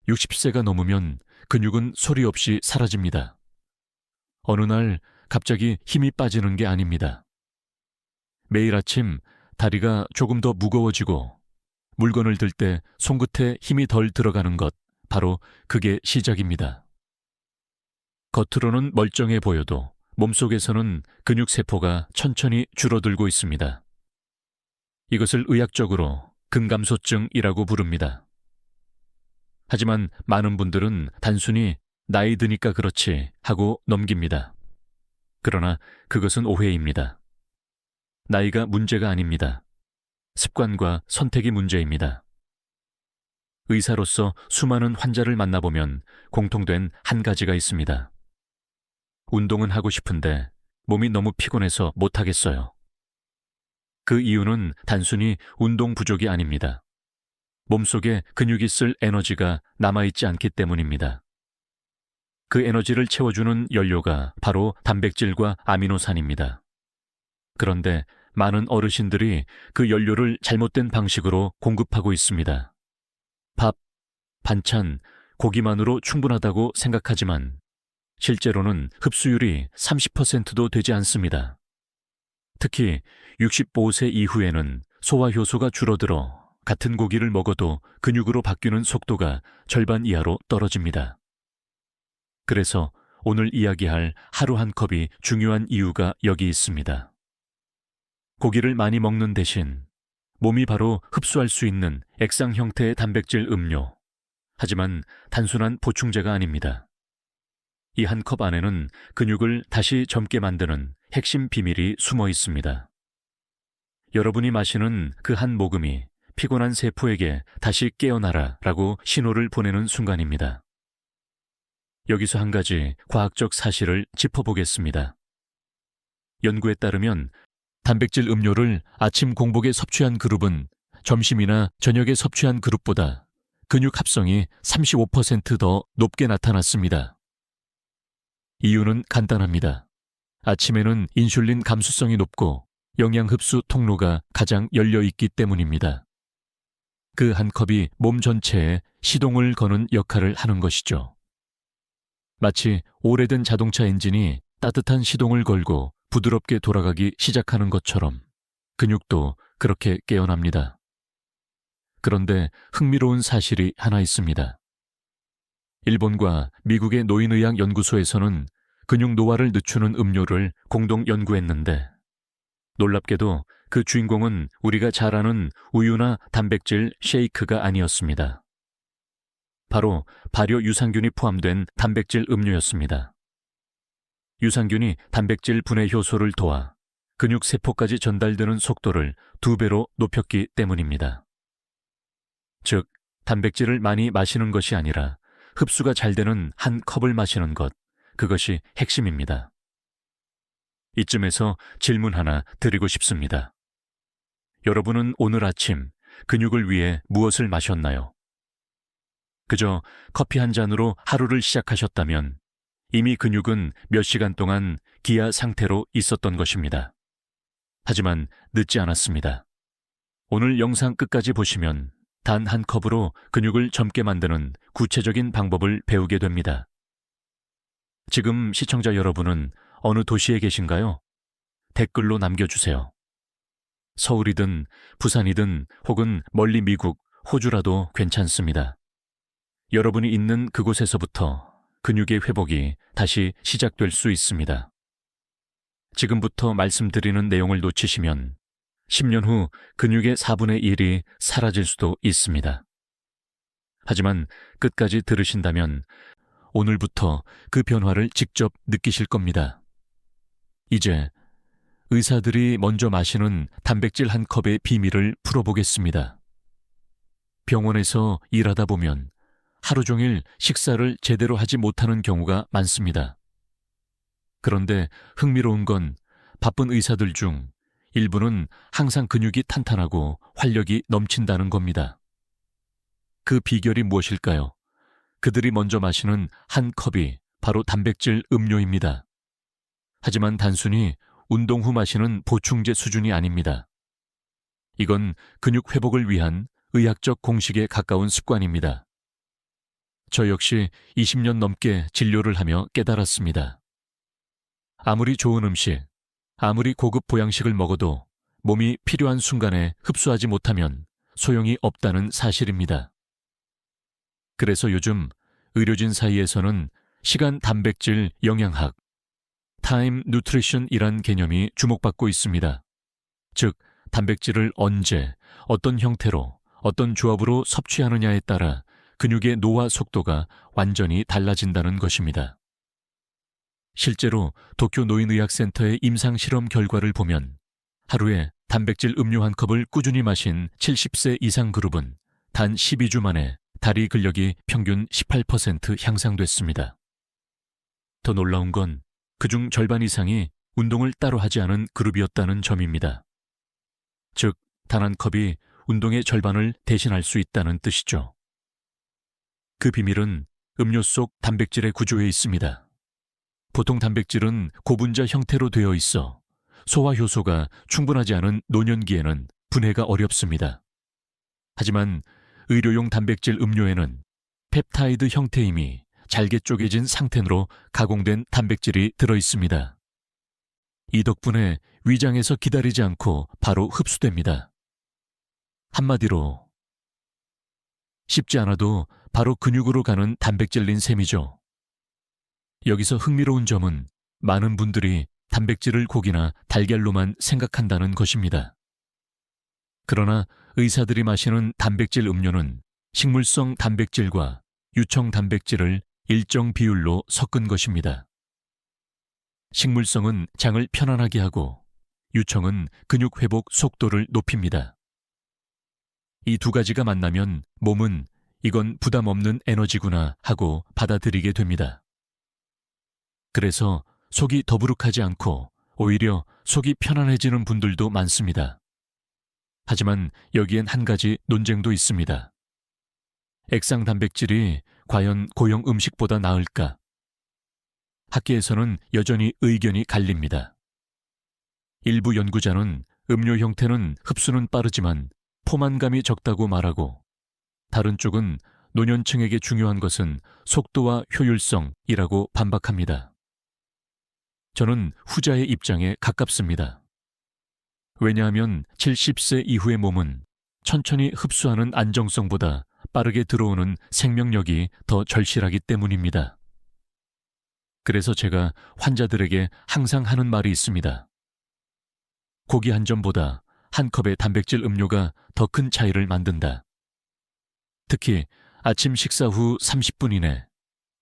60세가 넘으면 근육은 소리 없이 사라집니다. 어느 날 갑자기 힘이 빠지는 게 아닙니다. 매일 아침 다리가 조금 더 무거워지고 물건을 들 때 손끝에 힘이 덜 들어가는 것, 바로 그게 시작입니다. 겉으로는 멀쩡해 보여도 몸속에서는 근육세포가 천천히 줄어들고 있습니다. 이것을 의학적으로 근감소증이라고 부릅니다. 하지만 많은 분들은 단순히 나이 드니까 그렇지 하고 넘깁니다. 그러나 그것은 오해입니다. 나이가 문제가 아닙니다. 습관과 선택이 문제입니다. 의사로서 수많은 환자를 만나보면 공통된 한 가지가 있습니다. 운동은 하고 싶은데 몸이 너무 피곤해서 못하겠어요. 그 이유는 단순히 운동 부족이 아닙니다. 몸속에 근육이 쓸 에너지가 남아있지 않기 때문입니다. 그 에너지를 채워주는 연료가 바로 단백질과 아미노산입니다. 그런데 많은 어르신들이 그 연료를 잘못된 방식으로 공급하고 있습니다. 밥, 반찬, 고기만으로 충분하다고 생각하지만 실제로는 흡수율이 30%도 되지 않습니다. 특히 65세 이후에는 소화 효소가 줄어들어 같은 고기를 먹어도 근육으로 바뀌는 속도가 절반 이하로 떨어집니다. 그래서 오늘 이야기할 하루 한 컵이 중요한 이유가 여기 있습니다. 고기를 많이 먹는 대신 몸이 바로 흡수할 수 있는 액상 형태의 단백질 음료, 하지만 단순한 보충제가 아닙니다. 이 한 컵 안에는 근육을 다시 젊게 만드는 핵심 비밀이 숨어 있습니다. 여러분이 마시는 그 한 모금이 피곤한 세포에게 다시 깨어나라 라고 신호를 보내는 순간입니다. 여기서 한 가지 과학적 사실을 짚어보겠습니다. 연구에 따르면 단백질 음료를 아침 공복에 섭취한 그룹은 점심이나 저녁에 섭취한 그룹보다 근육 합성이 35% 더 높게 나타났습니다. 이유는 간단합니다. 아침에는 인슐린 감수성이 높고 영양 흡수 통로가 가장 열려 있기 때문입니다. 그 한 컵이 몸 전체에 시동을 거는 역할을 하는 것이죠. 마치 오래된 자동차 엔진이 따뜻한 시동을 걸고 부드럽게 돌아가기 시작하는 것처럼 근육도 그렇게 깨어납니다. 그런데 흥미로운 사실이 하나 있습니다. 일본과 미국의 노인의학 연구소에서는 근육 노화를 늦추는 음료를 공동 연구했는데 놀랍게도 그 주인공은 우리가 잘 아는 우유나 단백질 쉐이크가 아니었습니다. 바로 발효 유산균이 포함된 단백질 음료였습니다. 유산균이 단백질 분해 효소를 도와 근육 세포까지 전달되는 속도를 2배로 높였기 때문입니다. 즉, 단백질을 많이 마시는 것이 아니라 흡수가 잘 되는 한 컵을 마시는 것, 그것이 핵심입니다. 이쯤에서 질문 하나 드리고 싶습니다. 여러분은 오늘 아침 근육을 위해 무엇을 마셨나요? 그저 커피 한 잔으로 하루를 시작하셨다면 이미 근육은 몇 시간 동안 기아 상태로 있었던 것입니다. 하지만 늦지 않았습니다. 오늘 영상 끝까지 보시면 단 한 컵으로 근육을 젊게 만드는 구체적인 방법을 배우게 됩니다. 지금 시청자 여러분은 어느 도시에 계신가요? 댓글로 남겨주세요. 서울이든 부산이든 혹은 멀리 미국, 호주라도 괜찮습니다. 여러분이 있는 그곳에서부터 근육의 회복이 다시 시작될 수 있습니다. 지금부터 말씀드리는 내용을 놓치시면 10년 후 근육의 4분의 1이 사라질 수도 있습니다. 하지만 끝까지 들으신다면 오늘부터 그 변화를 직접 느끼실 겁니다. 이제 의사들이 먼저 마시는 단백질 한 컵의 비밀을 풀어보겠습니다. 병원에서 일하다 보면 하루 종일 식사를 제대로 하지 못하는 경우가 많습니다. 그런데 흥미로운 건 바쁜 의사들 중 일부는 항상 근육이 탄탄하고 활력이 넘친다는 겁니다. 그 비결이 무엇일까요? 그들이 먼저 마시는 한 컵이 바로 단백질 음료입니다. 하지만 단순히 운동 후 마시는 보충제 수준이 아닙니다. 이건 근육 회복을 위한 의학적 공식에 가까운 습관입니다. 저 역시 20년 넘게 진료를 하며 깨달았습니다. 아무리 좋은 음식, 아무리 고급 보양식을 먹어도 몸이 필요한 순간에 흡수하지 못하면 소용이 없다는 사실입니다. 그래서 요즘 의료진 사이에서는 시간 단백질 영양학, 타임 누트리션이란 개념이 주목받고 있습니다. 즉, 단백질을 언제, 어떤 형태로, 어떤 조합으로 섭취하느냐에 따라 근육의 노화 속도가 완전히 달라진다는 것입니다. 실제로 도쿄 노인의학센터의 임상실험 결과를 보면 하루에 단백질 음료 한 컵을 꾸준히 마신 70세 이상 그룹은 단 12주 만에 다리 근력이 평균 18% 향상됐습니다. 더 놀라운 건 그중 절반 이상이 운동을 따로 하지 않은 그룹이었다는 점입니다. 즉, 단 한 컵이 운동의 절반을 대신할 수 있다는 뜻이죠. 그 비밀은 음료 속 단백질의 구조에 있습니다. 보통 단백질은 고분자 형태로 되어 있어 소화 효소가 충분하지 않은 노년기에는 분해가 어렵습니다. 하지만 의료용 단백질 음료에는 펩타이드 형태임이 잘게 쪼개진 상태로 가공된 단백질이 들어있습니다. 이 덕분에 위장에서 기다리지 않고 바로 흡수됩니다. 한마디로 씹지 않아도 바로 근육으로 가는 단백질린 셈이죠. 여기서 흥미로운 점은 많은 분들이 단백질을 고기나 달걀로만 생각한다는 것입니다. 그러나 의사들이 마시는 단백질 음료는 식물성 단백질과 유청 단백질을 일정 비율로 섞은 것입니다. 식물성은 장을 편안하게 하고 유청은 근육 회복 속도를 높입니다. 이 두 가지가 만나면 몸은 이건 부담 없는 에너지구나 하고 받아들이게 됩니다. 그래서 속이 더부룩하지 않고 오히려 속이 편안해지는 분들도 많습니다. 하지만 여기엔 한 가지 논쟁도 있습니다. 액상 단백질이 과연 고형 음식보다 나을까? 학계에서는 여전히 의견이 갈립니다. 일부 연구자는 음료 형태는 흡수는 빠르지만 포만감이 적다고 말하고, 다른 쪽은 노년층에게 중요한 것은 속도와 효율성이라고 반박합니다. 저는 후자의 입장에 가깝습니다. 왜냐하면 70세 이후의 몸은 천천히 흡수하는 안정성보다 빠르게 들어오는 생명력이 더 절실하기 때문입니다. 그래서 제가 환자들에게 항상 하는 말이 있습니다. 고기 한 점보다 한 컵의 단백질 음료가 더 큰 차이를 만든다. 특히 아침 식사 후 30분 이내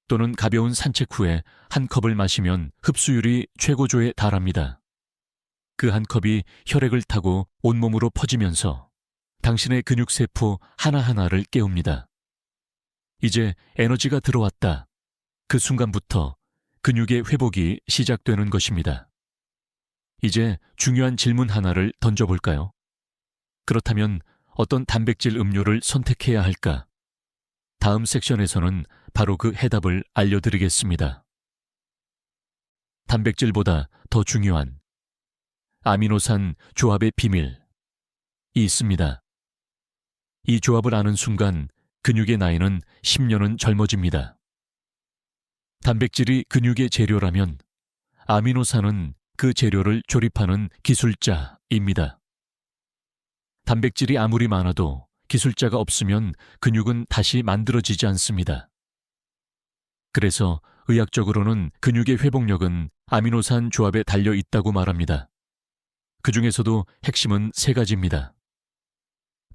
또는 가벼운 산책 후에 한 컵을 마시면 흡수율이 최고조에 달합니다. 그 한 컵이 혈액을 타고 온몸으로 퍼지면서 당신의 근육세포 하나하나를 깨웁니다. 이제 에너지가 들어왔다. 그 순간부터 근육의 회복이 시작되는 것입니다. 이제 중요한 질문 하나를 던져볼까요? 그렇다면 어떤 단백질 음료를 선택해야 할까? 다음 섹션에서는 바로 그 해답을 알려드리겠습니다. 단백질보다 더 중요한 아미노산 조합의 비밀이 있습니다. 이 조합을 아는 순간 근육의 나이는 10년은 젊어집니다. 단백질이 근육의 재료라면 아미노산은 그 재료를 조립하는 기술자입니다. 단백질이 아무리 많아도 기술자가 없으면 근육은 다시 만들어지지 않습니다. 그래서 의학적으로는 근육의 회복력은 아미노산 조합에 달려 있다고 말합니다. 그 중에서도 핵심은 세 가지입니다.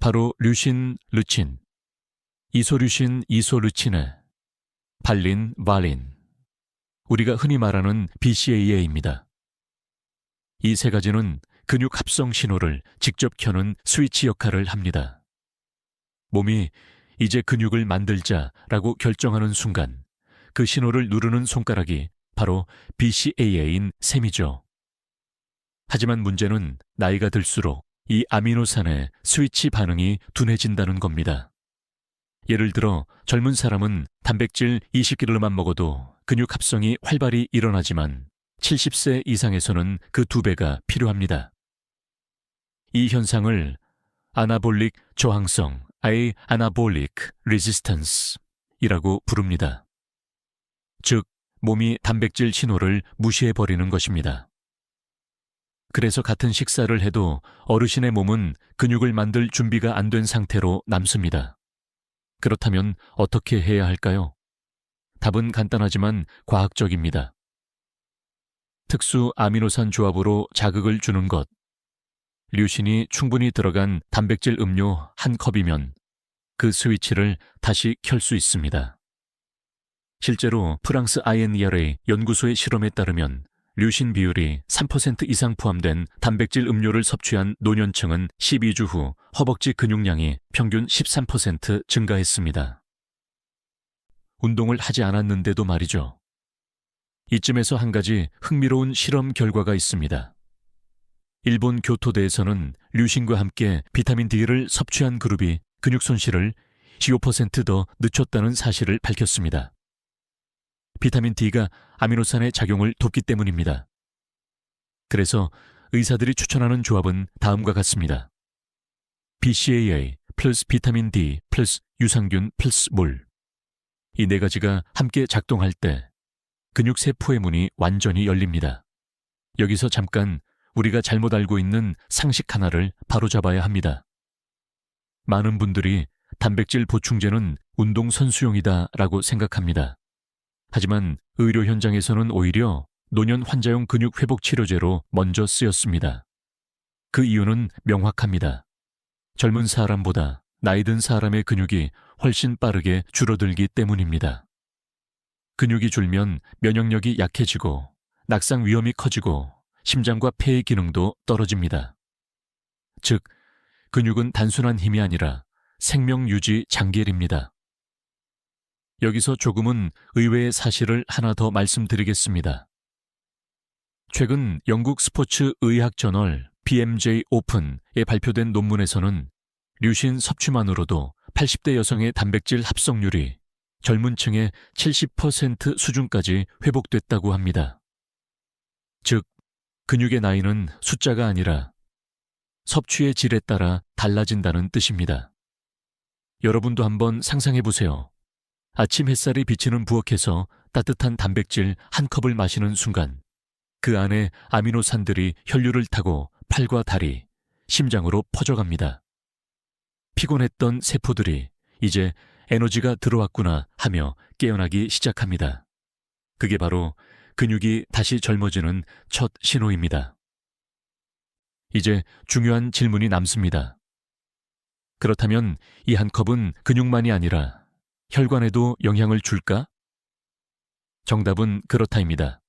바로 류신, 르친, 이소류신, 이소르친에, 발린, 발린, 우리가 흔히 말하는 BCAA입니다. 이 세 가지는 근육 합성 신호를 직접 켜는 스위치 역할을 합니다. 몸이 이제 근육을 만들자라고 결정하는 순간 그 신호를 누르는 손가락이 바로 BCAA인 셈이죠. 하지만 문제는 나이가 들수록 이 아미노산의 스위치 반응이 둔해진다는 겁니다. 예를 들어 젊은 사람은 단백질 20g만 먹어도 근육 합성이 활발히 일어나지만 70세 이상에서는 그 2배가 필요합니다. 이 현상을 아나볼릭 저항성, 아나볼릭 레지스턴스 이라고 부릅니다. 즉, 몸이 단백질 신호를 무시해버리는 것입니다. 그래서 같은 식사를 해도 어르신의 몸은 근육을 만들 준비가 안 된 상태로 남습니다. 그렇다면 어떻게 해야 할까요? 답은 간단하지만 과학적입니다. 특수 아미노산 조합으로 자극을 주는 것. 류신이 충분히 들어간 단백질 음료 한 컵이면 그 스위치를 다시 켤 수 있습니다. 실제로 프랑스 INERA 연구소의 실험에 따르면 류신 비율이 3% 이상 포함된 단백질 음료를 섭취한 노년층은 12주 후 허벅지 근육량이 평균 13% 증가했습니다. 운동을 하지 않았는데도 말이죠. 이쯤에서 한 가지 흥미로운 실험 결과가 있습니다. 일본 교토대에서는 류신과 함께 비타민 D를 섭취한 그룹이 근육 손실을 15% 더 늦췄다는 사실을 밝혔습니다. 비타민 D가 아미노산의 작용을 돕기 때문입니다. 그래서 의사들이 추천하는 조합은 다음과 같습니다. BCAA 플러스 비타민 D 플러스 유산균 플러스 물. 이 네 가지가 함께 작동할 때 근육세포의 문이 완전히 열립니다. 여기서 잠깐 우리가 잘못 알고 있는 상식 하나를 바로잡아야 합니다. 많은 분들이 단백질 보충제는 운동선수용이다 라고 생각합니다. 하지만 의료 현장에서는 오히려 노년 환자용 근육 회복 치료제로 먼저 쓰였습니다. 그 이유는 명확합니다. 젊은 사람보다 나이 든 사람의 근육이 훨씬 빠르게 줄어들기 때문입니다. 근육이 줄면 면역력이 약해지고 낙상 위험이 커지고 심장과 폐의 기능도 떨어집니다. 즉, 근육은 단순한 힘이 아니라 생명 유지 장기일입니다. 여기서 조금은 의외의 사실을 하나 더 말씀드리겠습니다. 최근 영국 스포츠 의학 저널 BMJ 오픈에 발표된 논문에서는 류신 섭취만으로도 80대 여성의 단백질 합성률이 젊은 층의 70% 수준까지 회복됐다고 합니다. 즉, 근육의 나이는 숫자가 아니라 섭취의 질에 따라 달라진다는 뜻입니다. 여러분도 한번 상상해 보세요. 아침 햇살이 비치는 부엌에서 따뜻한 단백질 한 컵을 마시는 순간 그 안에 아미노산들이 혈류를 타고 팔과 다리, 심장으로 퍼져갑니다. 피곤했던 세포들이 이제 에너지가 들어왔구나 하며 깨어나기 시작합니다. 그게 바로 근육이 다시 젊어지는 첫 신호입니다. 이제 중요한 질문이 남습니다. 그렇다면 이 한 컵은 근육만이 아니라 혈관에도 영향을 줄까? 정답은 그렇다입니다.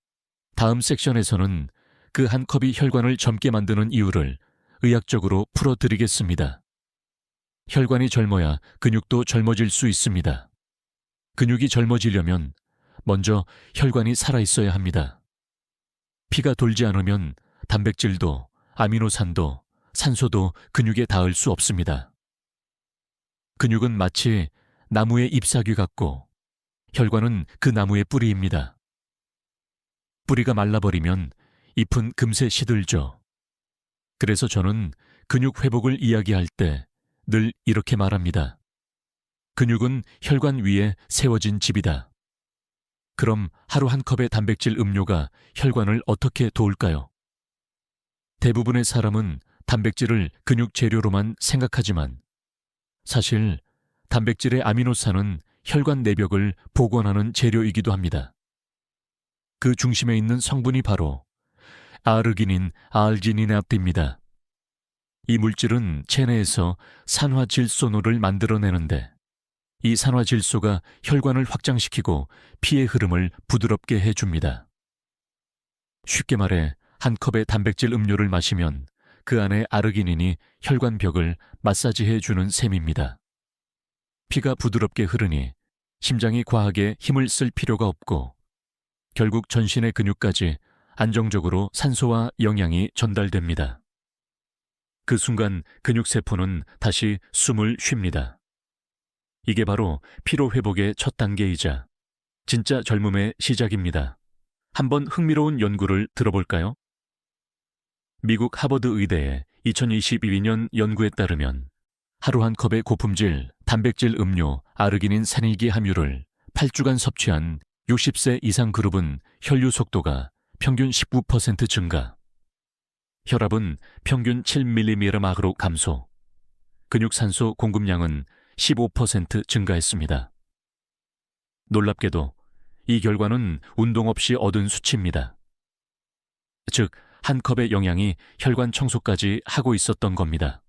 다음 섹션에서는 그 한 컵이 혈관을 젊게 만드는 이유를 의학적으로 풀어드리겠습니다. 혈관이 젊어야 근육도 젊어질 수 있습니다. 근육이 젊어지려면 먼저 혈관이 살아있어야 합니다. 피가 돌지 않으면 단백질도 아미노산도 산소도 근육에 닿을 수 없습니다. 근육은 마치 나무의 잎사귀 같고 혈관은 그 나무의 뿌리입니다. 뿌리가 말라버리면 잎은 금세 시들죠. 그래서 저는 근육 회복을 이야기할 때 늘 이렇게 말합니다. 근육은 혈관 위에 세워진 집이다. 그럼 하루 한 컵의 단백질 음료가 혈관을 어떻게 도울까요? 대부분의 사람은 단백질을 근육 재료로만 생각하지만 사실 단백질의 아미노산은 혈관 내벽을 복원하는 재료이기도 합니다. 그 중심에 있는 성분이 바로 아르기닌, 알지니나트입니다. 이 물질은 체내에서 산화질소노를 만들어내는데 이 산화질소가 혈관을 확장시키고 피의 흐름을 부드럽게 해줍니다. 쉽게 말해 한 컵의 단백질 음료를 마시면 그 안에 아르기닌이 혈관 벽을 마사지해주는 셈입니다. 피가 부드럽게 흐르니 심장이 과하게 힘을 쓸 필요가 없고 결국 전신의 근육까지 안정적으로 산소와 영양이 전달됩니다. 그 순간 근육세포는 다시 숨을 쉽니다. 이게 바로 피로회복의 첫 단계이자 진짜 젊음의 시작입니다. 한번 흥미로운 연구를 들어볼까요? 미국 하버드 의대의 2022년 연구에 따르면 하루 한 컵의 고품질 단백질 음료 아르기닌 산일기 함유를 8주간 섭취한 60세 이상 그룹은 혈류 속도가 평균 19% 증가, 혈압은 평균 7mm으로 감소, 근육산소 공급량은 15% 증가했습니다. 놀랍게도 이 결과는 운동 없이 얻은 수치입니다. 즉, 한 컵의 영양이 혈관 청소까지 하고 있었던 겁니다.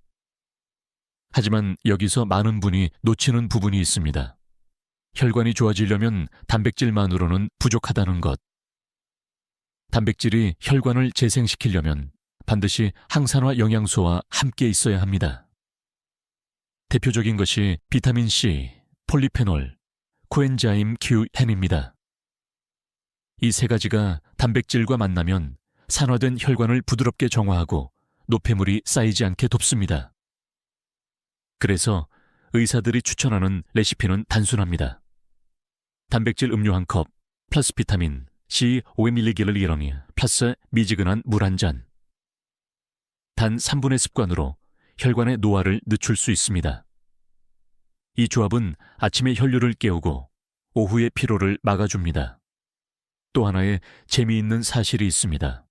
하지만 여기서 많은 분이 놓치는 부분이 있습니다. 혈관이 좋아지려면 단백질만으로는 부족하다는 것. 단백질이 혈관을 재생시키려면 반드시 항산화 영양소와 함께 있어야 합니다. 대표적인 것이 비타민C, 폴리페놀, 코엔자임 Q10입니다. 이 세 가지가 단백질과 만나면 산화된 혈관을 부드럽게 정화하고 노폐물이 쌓이지 않게 돕습니다. 그래서 의사들이 추천하는 레시피는 단순합니다. 단백질 음료 한 컵, 플러스 비타민 C 5mg 플러스 미지근한 물 한 잔. 단 3분의 습관으로 혈관의 노화를 늦출 수 있습니다. 이 조합은 아침에 혈류를 깨우고 오후의 피로를 막아줍니다. 또 하나의 재미있는 사실이 있습니다.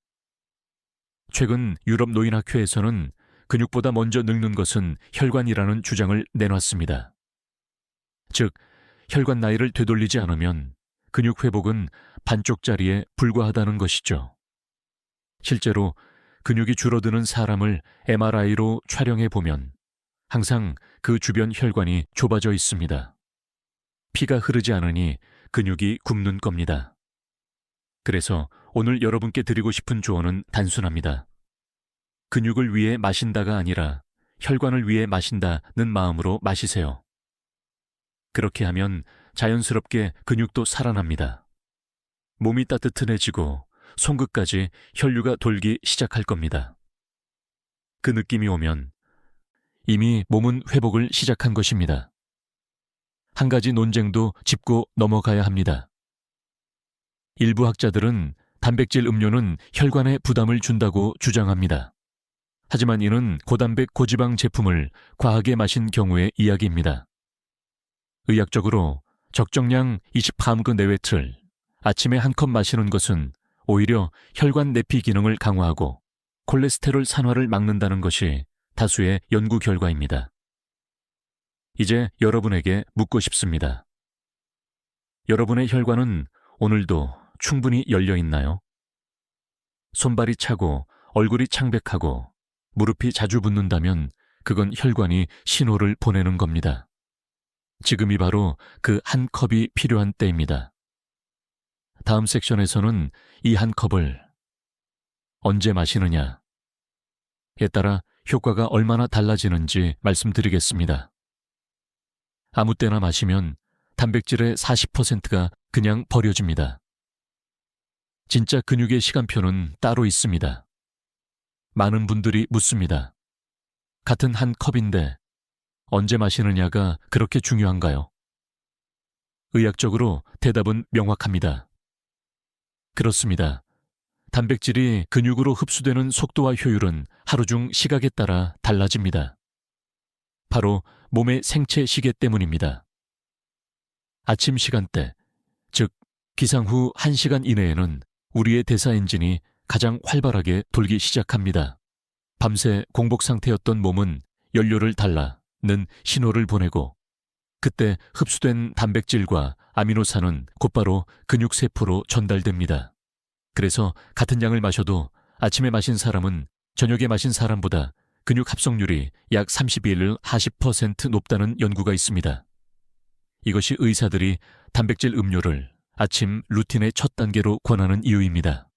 최근 유럽 노인학회에서는 근육보다 먼저 늙는 것은 혈관이라는 주장을 내놨습니다. 즉, 혈관 나이를 되돌리지 않으면 근육 회복은 반쪽짜리에 불과하다는 것이죠. 실제로 근육이 줄어드는 사람을 MRI로 촬영해 보면 항상 그 주변 혈관이 좁아져 있습니다. 피가 흐르지 않으니 근육이 굽는 겁니다. 그래서 오늘 여러분께 드리고 싶은 조언은 단순합니다. 근육을 위해 마신다가 아니라 혈관을 위해 마신다는 마음으로 마시세요. 그렇게 하면 자연스럽게 근육도 살아납니다. 몸이 따뜻해지고 손끝까지 혈류가 돌기 시작할 겁니다. 그 느낌이 오면 이미 몸은 회복을 시작한 것입니다. 한 가지 논쟁도 짚고 넘어가야 합니다. 일부 학자들은 단백질 음료는 혈관에 부담을 준다고 주장합니다. 하지만 이는 고단백 고지방 제품을 과하게 마신 경우의 이야기입니다. 의학적으로 적정량 20g 내외틀, 아침에 한 컵 마시는 것은 오히려 혈관 내피 기능을 강화하고 콜레스테롤 산화를 막는다는 것이 다수의 연구 결과입니다. 이제 여러분에게 묻고 싶습니다. 여러분의 혈관은 오늘도 충분히 열려 있나요? 손발이 차고 얼굴이 창백하고 무릎이 자주 붓는다면 그건 혈관이 신호를 보내는 겁니다. 지금이 바로 그 한 컵이 필요한 때입니다. 다음 섹션에서는 이 한 컵을 언제 마시느냐에 따라 효과가 얼마나 달라지는지 말씀드리겠습니다. 아무 때나 마시면 단백질의 40%가 그냥 버려집니다. 진짜 근육의 시간표는 따로 있습니다. 많은 분들이 묻습니다. 같은 한 컵인데 언제 마시느냐가 그렇게 중요한가요? 의학적으로 대답은 명확합니다. 그렇습니다. 단백질이 근육으로 흡수되는 속도와 효율은 하루 중 시각에 따라 달라집니다. 바로 몸의 생체 시계 때문입니다. 아침 시간대, 즉 기상 후 1시간 이내에는 우리의 대사 엔진이 가장 활발하게 돌기 시작합니다. 밤새 공복 상태였던 몸은 연료를 달라는 신호를 보내고 그때 흡수된 단백질과 아미노산은 곧바로 근육세포로 전달됩니다. 그래서 같은 양을 마셔도 아침에 마신 사람은 저녁에 마신 사람보다 근육 합성률이 약 31~40% 높다는 연구가 있습니다. 이것이 의사들이 단백질 음료를 아침 루틴의 첫 단계로 권하는 이유입니다.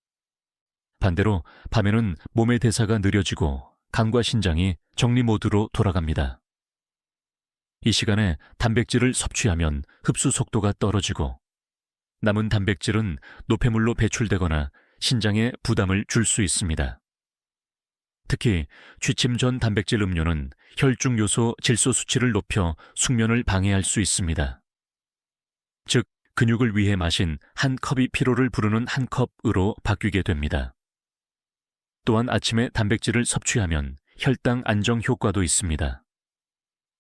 반대로 밤에는 몸의 대사가 느려지고 간과 신장이 정리 모드로 돌아갑니다. 이 시간에 단백질을 섭취하면 흡수 속도가 떨어지고 남은 단백질은 노폐물로 배출되거나 신장에 부담을 줄 수 있습니다. 특히 취침 전 단백질 음료는 혈중 요소 질소 수치를 높여 숙면을 방해할 수 있습니다. 즉, 근육을 위해 마신 한 컵이 피로를 부르는 한 컵으로 바뀌게 됩니다. 또한 아침에 단백질을 섭취하면 혈당 안정 효과도 있습니다.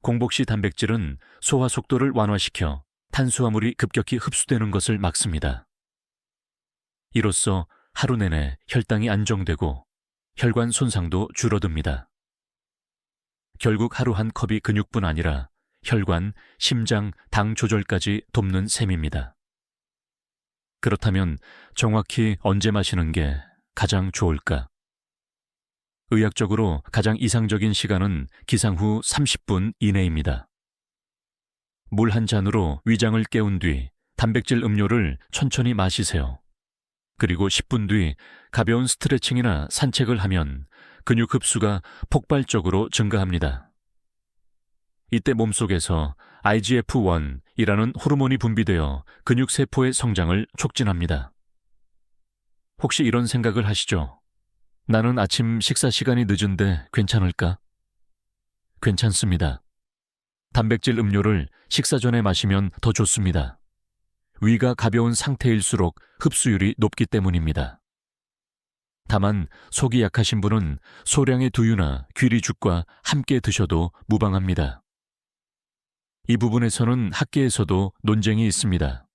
공복 시 단백질은 소화 속도를 완화시켜 탄수화물이 급격히 흡수되는 것을 막습니다. 이로써 하루 내내 혈당이 안정되고 혈관 손상도 줄어듭니다. 결국 하루 한 컵이 근육뿐 아니라 혈관, 심장, 당 조절까지 돕는 셈입니다. 그렇다면 정확히 언제 마시는 게 가장 좋을까? 의학적으로 가장 이상적인 시간은 기상 후 30분 이내입니다. 물 한 잔으로 위장을 깨운 뒤 단백질 음료를 천천히 마시세요. 그리고 10분 뒤 가벼운 스트레칭이나 산책을 하면 근육 흡수가 폭발적으로 증가합니다. 이때 몸속에서 IGF-1이라는 호르몬이 분비되어 근육세포의 성장을 촉진합니다. 혹시 이런 생각을 하시죠? 나는 아침 식사 시간이 늦은데 괜찮을까? 괜찮습니다. 단백질 음료를 식사 전에 마시면 더 좋습니다. 위가 가벼운 상태일수록 흡수율이 높기 때문입니다. 다만 속이 약하신 분은 소량의 두유나 귀리죽과 함께 드셔도 무방합니다. 이 부분에서는 학계에서도 논쟁이 있습니다.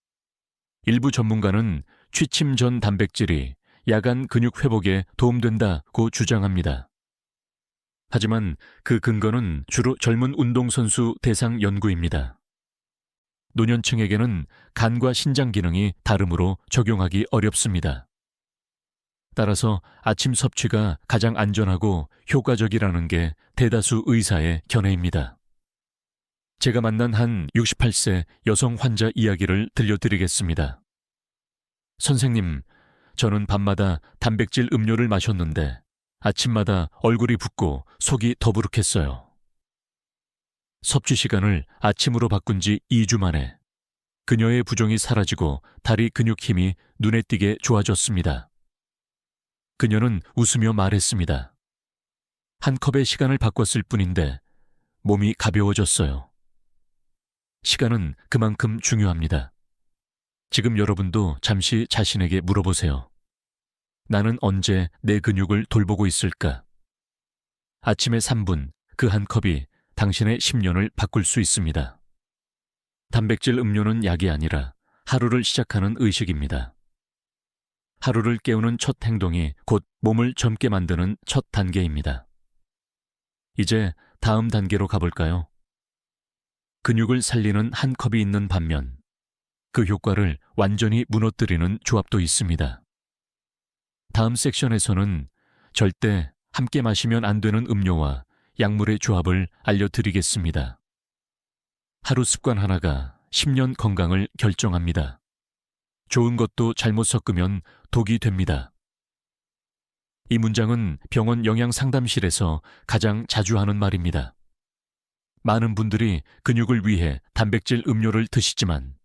일부 전문가는 취침 전 단백질이 야간 근육 회복에 도움된다고 주장합니다. 하지만 그 근거는 주로 젊은 운동선수 대상 연구입니다. 노년층에게는 간과 신장 기능이 다르므로 적용하기 어렵습니다. 따라서 아침 섭취가 가장 안전하고 효과적이라는 게 대다수 의사의 견해입니다. 제가 만난 한 68세 여성 환자 이야기를 들려드리겠습니다. 선생님, 저는 밤마다 단백질 음료를 마셨는데 아침마다 얼굴이 붓고 속이 더부룩했어요. 섭취 시간을 아침으로 바꾼 지 2주 만에 그녀의 부종이 사라지고 다리 근육 힘이 눈에 띄게 좋아졌습니다. 그녀는 웃으며 말했습니다. 한 컵의 시간을 바꿨을 뿐인데 몸이 가벼워졌어요. 시간은 그만큼 중요합니다. 지금 여러분도 잠시 자신에게 물어보세요. 나는 언제 내 근육을 돌보고 있을까? 아침에 3분, 그 한 컵이 당신의 10년을 바꿀 수 있습니다. 단백질 음료는 약이 아니라 하루를 시작하는 의식입니다. 하루를 깨우는 첫 행동이 곧 몸을 젊게 만드는 첫 단계입니다. 이제 다음 단계로 가볼까요? 근육을 살리는 한 컵이 있는 반면 그 효과를 완전히 무너뜨리는 조합도 있습니다. 다음 섹션에서는 절대 함께 마시면 안 되는 음료와 약물의 조합을 알려드리겠습니다. 하루 습관 하나가 10년 건강을 결정합니다. 좋은 것도 잘못 섞으면 독이 됩니다. 이 문장은 병원 영양상담실에서 가장 자주 하는 말입니다. 많은 분들이 근육을 위해 단백질 음료를 드시지만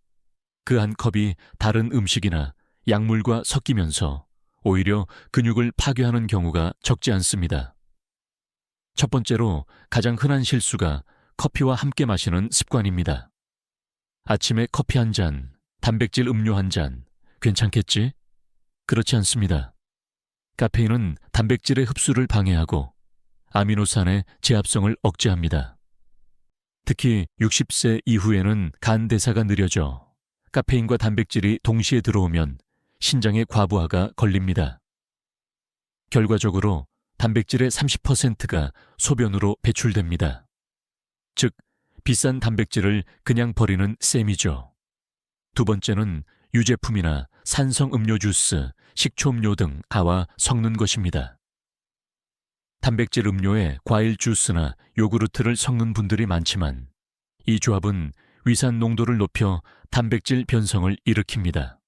그 한 컵이 다른 음식이나 약물과 섞이면서 오히려 근육을 파괴하는 경우가 적지 않습니다. 첫 번째로 가장 흔한 실수가 커피와 함께 마시는 습관입니다. 아침에 커피 한 잔, 단백질 음료 한 잔, 괜찮겠지? 그렇지 않습니다. 카페인은 단백질의 흡수를 방해하고 아미노산의 제합성을 억제합니다. 특히 60세 이후에는 간 대사가 느려져 카페인과 단백질이 동시에 들어오면 신장의 과부하가 걸립니다. 결과적으로 단백질의 30%가 소변으로 배출됩니다. 즉, 비싼 단백질을 그냥 버리는 셈이죠. 두 번째는 유제품이나 산성 음료 주스, 식초음료 등 가와 섞는 것입니다. 단백질 음료에 과일 주스나 요구르트를 섞는 분들이 많지만 이 조합은 위산 농도를 높여 단백질 변성을 일으킵니다.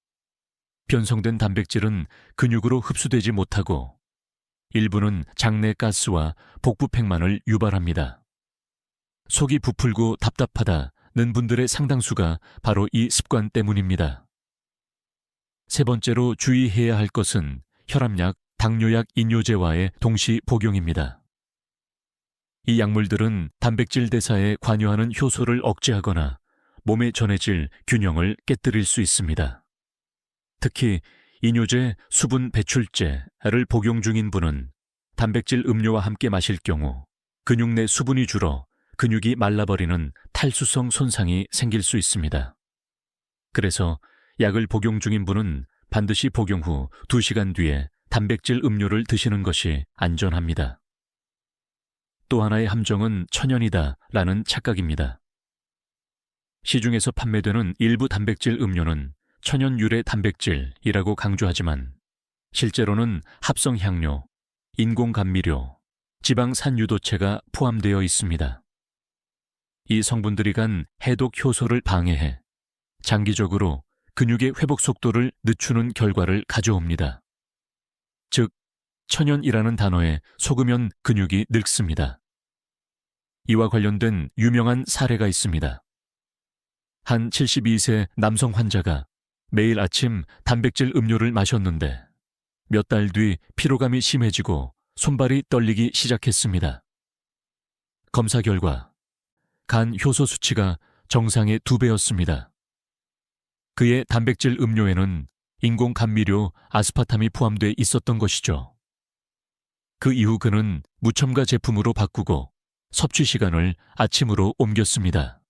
변성된 단백질은 근육으로 흡수되지 못하고 일부는 장내 가스와 복부팽만을 유발합니다. 속이 부풀고 답답하다는 분들의 상당수가 바로 이 습관 때문입니다. 세 번째로 주의해야 할 것은 혈압약, 당뇨약 인효제와의 동시 복용입니다. 이 약물들은 단백질 대사에 관여하는 효소를 억제하거나 몸에 전해질 균형을 깨뜨릴 수 있습니다. 특히 인효제 수분 배출제를 복용 중인 분은 단백질 음료와 함께 마실 경우 근육 내 수분이 줄어 근육이 말라버리는 탈수성 손상이 생길 수 있습니다. 그래서 약을 복용 중인 분은 반드시 복용 후 2시간 뒤에 단백질 음료를 드시는 것이 안전합니다. 또 하나의 함정은 천연이다라는 착각입니다. 시중에서 판매되는 일부 단백질 음료는 천연 유래 단백질이라고 강조하지만 실제로는 합성 향료, 인공 감미료, 지방 산유도체가 포함되어 있습니다. 이 성분들이 간 해독 효소를 방해해 장기적으로 근육의 회복 속도를 늦추는 결과를 가져옵니다. 즉, 천연이라는 단어에 속으면 근육이 늙습니다. 이와 관련된 유명한 사례가 있습니다. 한 72세 남성 환자가 매일 아침 단백질 음료를 마셨는데 몇 달 뒤 피로감이 심해지고 손발이 떨리기 시작했습니다. 검사 결과 간 효소 수치가 정상의 2배였습니다. 그의 단백질 음료에는 인공 감미료 아스파탐이 포함돼 있었던 것이죠. 그 이후 그는 무첨가 제품으로 바꾸고 섭취 시간을 아침으로 옮겼습니다.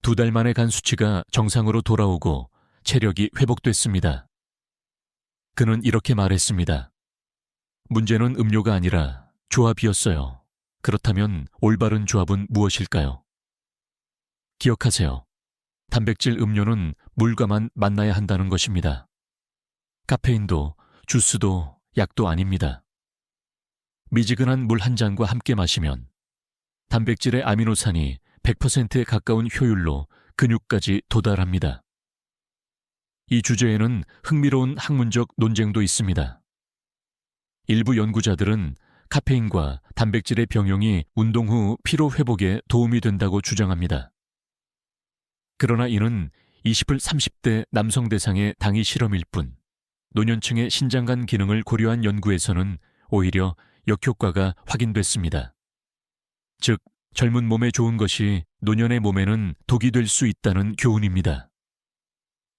2달 만에 간 수치가 정상으로 돌아오고 체력이 회복됐습니다. 그는 이렇게 말했습니다. 문제는 음료가 아니라 조합이었어요. 그렇다면 올바른 조합은 무엇일까요? 기억하세요. 단백질 음료는 물과만 만나야 한다는 것입니다. 카페인도 주스도 약도 아닙니다. 미지근한 물 한 잔과 함께 마시면 단백질의 아미노산이 100%에 가까운 효율로 근육까지 도달합니다. 이 주제에는 흥미로운 학문적 논쟁도 있습니다. 일부 연구자들은 카페인과 단백질의 병용이 운동 후 피로 회복에 도움이 된다고 주장합니다. 그러나 이는 20을 30대 남성 대상의 당위 실험일 뿐, 노년층의 신장관 기능을 고려한 연구에서는 오히려 역효과가 확인됐습니다. 즉, 젊은 몸에 좋은 것이 노년의 몸에는 독이 될 수 있다는 교훈입니다.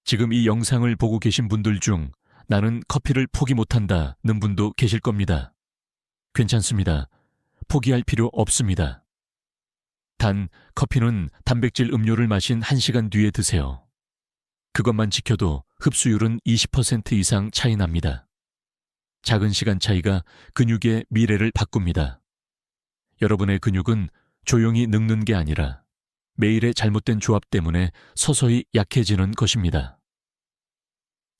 지금 이 영상을 보고 계신 분들 중 나는 커피를 포기 못한다는 분도 계실 겁니다. 괜찮습니다. 포기할 필요 없습니다. 단, 커피는 단백질 음료를 마신 1시간 뒤에 드세요. 그것만 지켜도 흡수율은 20% 이상 차이 납니다. 작은 시간 차이가 근육의 미래를 바꿉니다. 여러분의 근육은 조용히 늙는 게 아니라 매일의 잘못된 조합 때문에 서서히 약해지는 것입니다.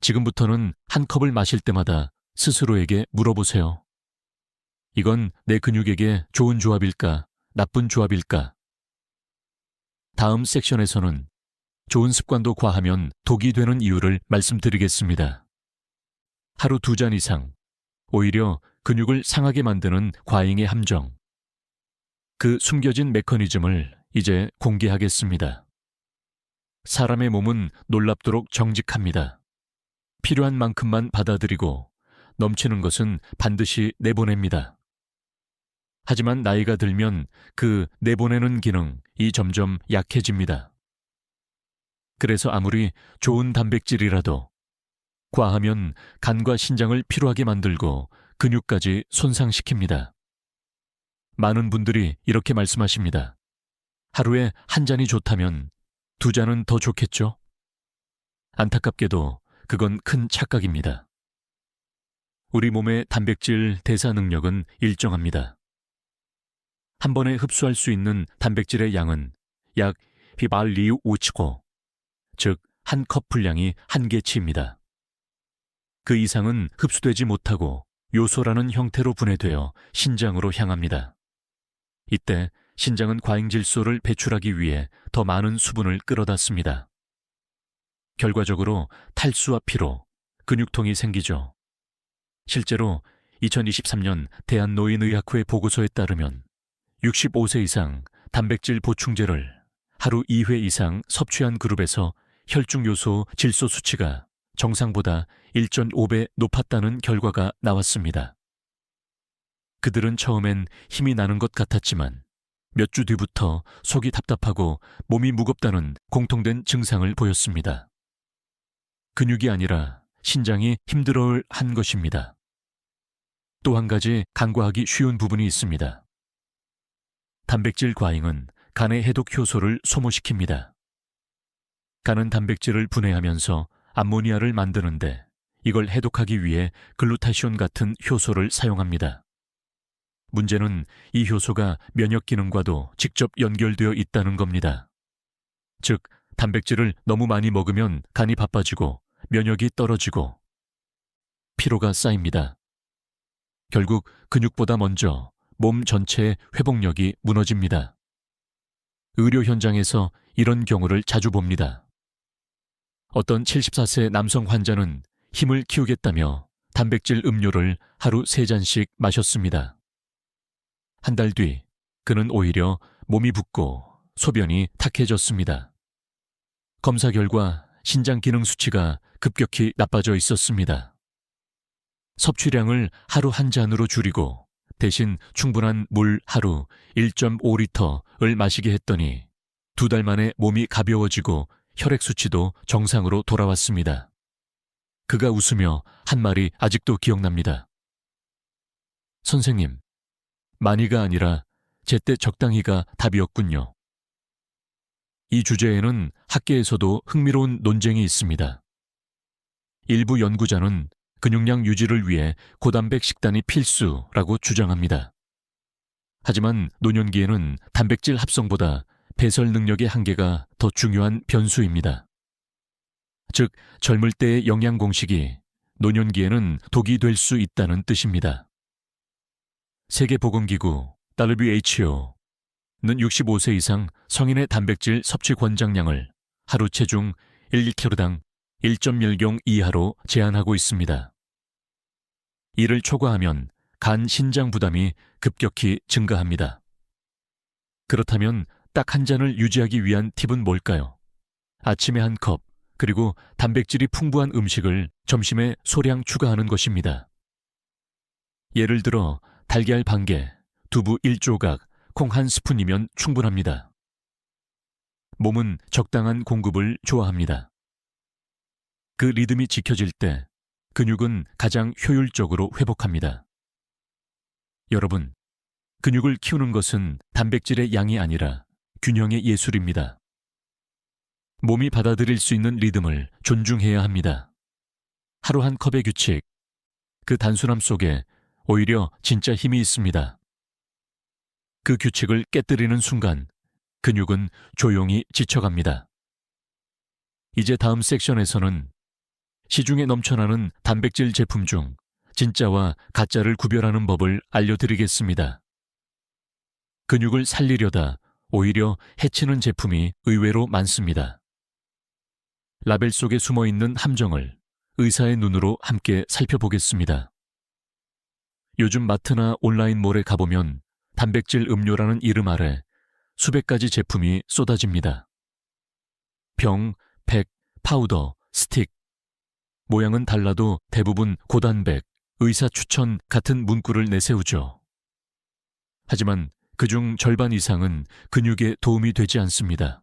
지금부터는 한 컵을 마실 때마다 스스로에게 물어보세요. 이건 내 근육에게 좋은 조합일까, 나쁜 조합일까? 다음 섹션에서는 좋은 습관도 과하면 독이 되는 이유를 말씀드리겠습니다. 하루 2잔 이상, 오히려 근육을 상하게 만드는 과잉의 함정. 그 숨겨진 메커니즘을 이제 공개하겠습니다. 사람의 몸은 놀랍도록 정직합니다. 필요한 만큼만 받아들이고 넘치는 것은 반드시 내보냅니다. 하지만 나이가 들면 그 내보내는 기능이 점점 약해집니다. 그래서 아무리 좋은 단백질이라도 과하면 간과 신장을 피로하게 만들고 근육까지 손상시킵니다. 많은 분들이 이렇게 말씀하십니다. 하루에 1잔이 좋다면 2잔은 더 좋겠죠? 안타깝게도 그건 큰 착각입니다. 우리 몸의 단백질 대사 능력은 일정합니다. 한 번에 흡수할 수 있는 단백질의 양은 약 비발리우 5치고, 즉 한 컵 분량이 한계치입니다. 그 이상은 흡수되지 못하고 요소라는 형태로 분해되어 신장으로 향합니다. 이때 신장은 과잉질소를 배출하기 위해 더 많은 수분을 끌어다 씁니다. 결과적으로 탈수와 피로, 근육통이 생기죠. 실제로 2023년 대한노인의학회 보고서에 따르면 65세 이상 단백질 보충제를 하루 2회 이상 섭취한 그룹에서 혈중요소 질소 수치가 정상보다 1.5배 높았다는 결과가 나왔습니다. 그들은 처음엔 힘이 나는 것 같았지만 몇 주 뒤부터 속이 답답하고 몸이 무겁다는 공통된 증상을 보였습니다. 근육이 아니라 신장이 힘들어할 한 것입니다. 또 한 가지 간과하기 쉬운 부분이 있습니다. 단백질 과잉은 간의 해독 효소를 소모시킵니다. 간은 단백질을 분해하면서 암모니아를 만드는데 이걸 해독하기 위해 글루타시온 같은 효소를 사용합니다. 문제는 이 효소가 면역 기능과도 직접 연결되어 있다는 겁니다. 즉, 단백질을 너무 많이 먹으면 간이 바빠지고 면역이 떨어지고 피로가 쌓입니다. 결국 근육보다 먼저 몸 전체의 회복력이 무너집니다. 의료 현장에서 이런 경우를 자주 봅니다. 어떤 74세 남성 환자는 힘을 키우겠다며 단백질 음료를 하루 3잔씩 마셨습니다. 한 달 뒤 그는 오히려 몸이 붓고 소변이 탁해졌습니다. 검사 결과 신장 기능 수치가 급격히 나빠져 있었습니다. 섭취량을 하루 1잔으로 줄이고 대신 충분한 물 하루 1.5리터를 마시게 했더니 2달 만에 몸이 가벼워지고 혈액 수치도 정상으로 돌아왔습니다. 그가 웃으며 한 말이 아직도 기억납니다. 선생님, 많이가 아니라 제때 적당히가 답이었군요. 이 주제에는 학계에서도 흥미로운 논쟁이 있습니다. 일부 연구자는 근육량 유지를 위해 고단백 식단이 필수라고 주장합니다. 하지만 노년기에는 단백질 합성보다 배설 능력의 한계가 더 중요한 변수입니다. 즉, 젊을 때의 영양 공식이 노년기에는 독이 될 수 있다는 뜻입니다. 세계보건기구 WHO는 65세 이상 성인의 단백질 섭취 권장량을 하루 체중 1kg당 1.1경 이하로 제한하고 있습니다. 이를 초과하면 간 신장 부담이 급격히 증가합니다. 그렇다면 딱 한 잔을 유지하기 위한 팁은 뭘까요? 아침에 1컵, 그리고 단백질이 풍부한 음식을 점심에 소량 추가하는 것입니다. 예를 들어 달걀 반개, 두부 1조각, 콩 1스푼이면 충분합니다. 몸은 적당한 공급을 좋아합니다. 그 리듬이 지켜질 때 근육은 가장 효율적으로 회복합니다. 여러분, 근육을 키우는 것은 단백질의 양이 아니라 균형의 예술입니다. 몸이 받아들일 수 있는 리듬을 존중해야 합니다. 하루 1컵의 규칙, 그 단순함 속에 오히려 진짜 힘이 있습니다. 그 규칙을 깨뜨리는 순간 근육은 조용히 지쳐갑니다. 이제 다음 섹션에서는 시중에 넘쳐나는 단백질 제품 중 진짜와 가짜를 구별하는 법을 알려드리겠습니다. 근육을 살리려다 오히려 해치는 제품이 의외로 많습니다. 라벨 속에 숨어있는 함정을 의사의 눈으로 함께 살펴보겠습니다. 요즘 마트나 온라인몰에 가보면 단백질 음료라는 이름 아래 수백 가지 제품이 쏟아집니다. 병, 팩, 파우더, 스틱. 모양은 달라도 대부분 고단백, 의사 추천 같은 문구를 내세우죠. 하지만 그중 절반 이상은 근육에 도움이 되지 않습니다.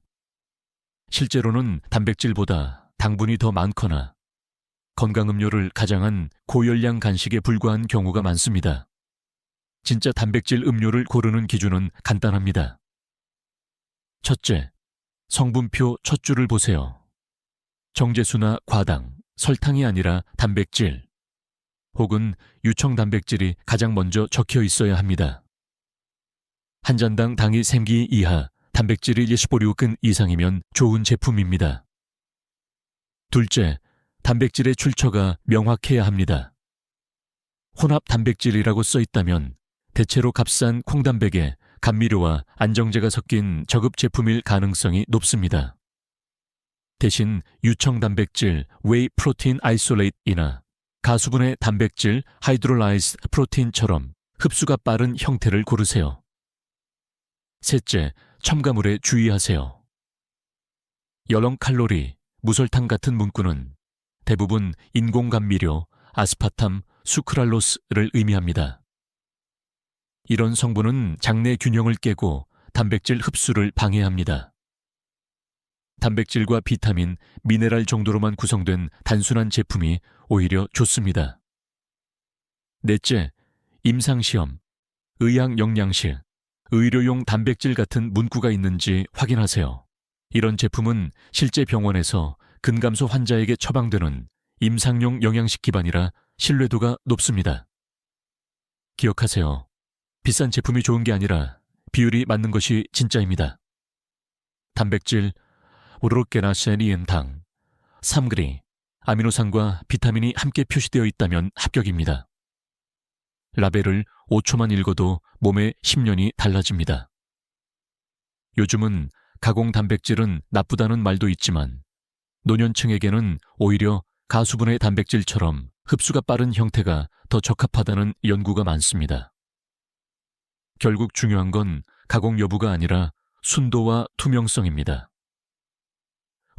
실제로는 단백질보다 당분이 더 많거나 건강음료를 가장한 고열량 간식에 불과한 경우가 많습니다. 진짜 단백질 음료를 고르는 기준은 간단합니다. 첫째, 성분표 첫 줄을 보세요. 정제수나 과당, 설탕이 아니라 단백질 혹은 유청 단백질이 가장 먼저 적혀 있어야 합니다. 한 잔당 당이 3기 이하, 단백질이 25근 이상이면 좋은 제품입니다. 둘째, 단백질의 출처가 명확해야 합니다. 혼합 단백질이라고 써 있다면 대체로 값싼 콩단백에 감미료와 안정제가 섞인 저급 제품일 가능성이 높습니다. 대신 유청 단백질 웨이 프로틴 아이솔레이트이나 가수분해 단백질 하이드롤라이즈 프로틴처럼 흡수가 빠른 형태를 고르세요. 셋째, 첨가물에 주의하세요. 0칼로리, 무설탕 같은 문구는 대부분 인공감미료, 아스파탐, 수크랄로스를 의미합니다. 이런 성분은 장내 균형을 깨고 단백질 흡수를 방해합니다. 단백질과 비타민, 미네랄 정도로만 구성된 단순한 제품이 오히려 좋습니다. 넷째, 임상시험, 의학영양실, 의료용 단백질 같은 문구가 있는지 확인하세요. 이런 제품은 실제 병원에서 근감소 환자에게 처방되는 임상용 영양식 기반이라 신뢰도가 높습니다. 기억하세요. 비싼 제품이 좋은 게 아니라 비율이 맞는 것이 진짜입니다. 단백질, 오르르게나세니은당, 삼그리, 아미노산과 비타민이 함께 표시되어 있다면 합격입니다. 라벨을 5초만 읽어도 몸의 10년이 달라집니다. 요즘은 가공 단백질은 나쁘다는 말도 있지만 노년층에게는 오히려 가수분해 단백질처럼 흡수가 빠른 형태가 더 적합하다는 연구가 많습니다. 결국 중요한 건 가공 여부가 아니라 순도와 투명성입니다.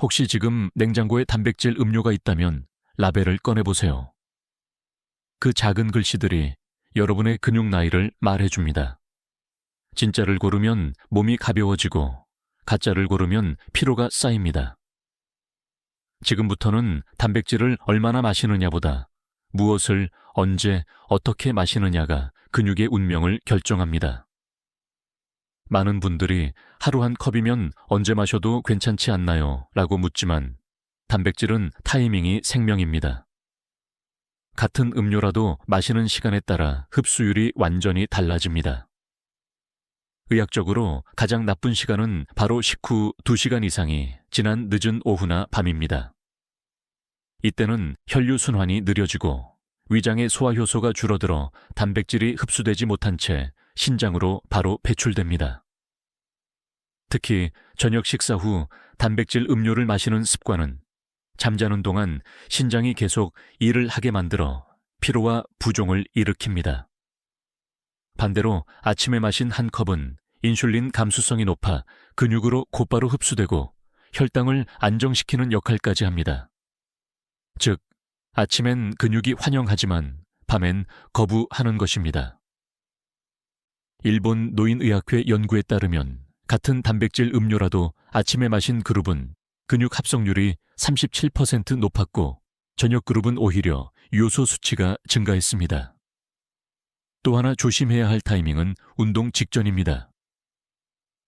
혹시 지금 냉장고에 단백질 음료가 있다면 라벨을 꺼내보세요. 그 작은 글씨들이 여러분의 근육 나이를 말해줍니다. 진짜를 고르면 몸이 가벼워지고 가짜를 고르면 피로가 쌓입니다. 지금부터는 단백질을 얼마나 마시느냐보다 무엇을 언제 어떻게 마시느냐가 근육의 운명을 결정합니다. 많은 분들이 하루 한 컵이면 언제 마셔도 괜찮지 않나요? 라고 묻지만 단백질은 타이밍이 생명입니다. 같은 음료라도 마시는 시간에 따라 흡수율이 완전히 달라집니다. 의학적으로 가장 나쁜 시간은 바로 식후 2시간 이상이 지난 늦은 오후나 밤입니다. 이때는 혈류 순환이 느려지고 위장의 소화 효소가 줄어들어 단백질이 흡수되지 못한 채 신장으로 바로 배출됩니다. 특히 저녁 식사 후 단백질 음료를 마시는 습관은 잠자는 동안 신장이 계속 일을 하게 만들어 피로와 부종을 일으킵니다. 반대로 아침에 마신 한 컵은 인슐린 감수성이 높아 근육으로 곧바로 흡수되고 혈당을 안정시키는 역할까지 합니다. 즉, 아침엔 근육이 환영하지만 밤엔 거부하는 것입니다. 일본 노인의학회 연구에 따르면 같은 단백질 음료라도 아침에 마신 그룹은 근육 합성률이 37% 높았고 저녁 그룹은 오히려 요소 수치가 증가했습니다. 또 하나 조심해야 할 타이밍은 운동 직전입니다.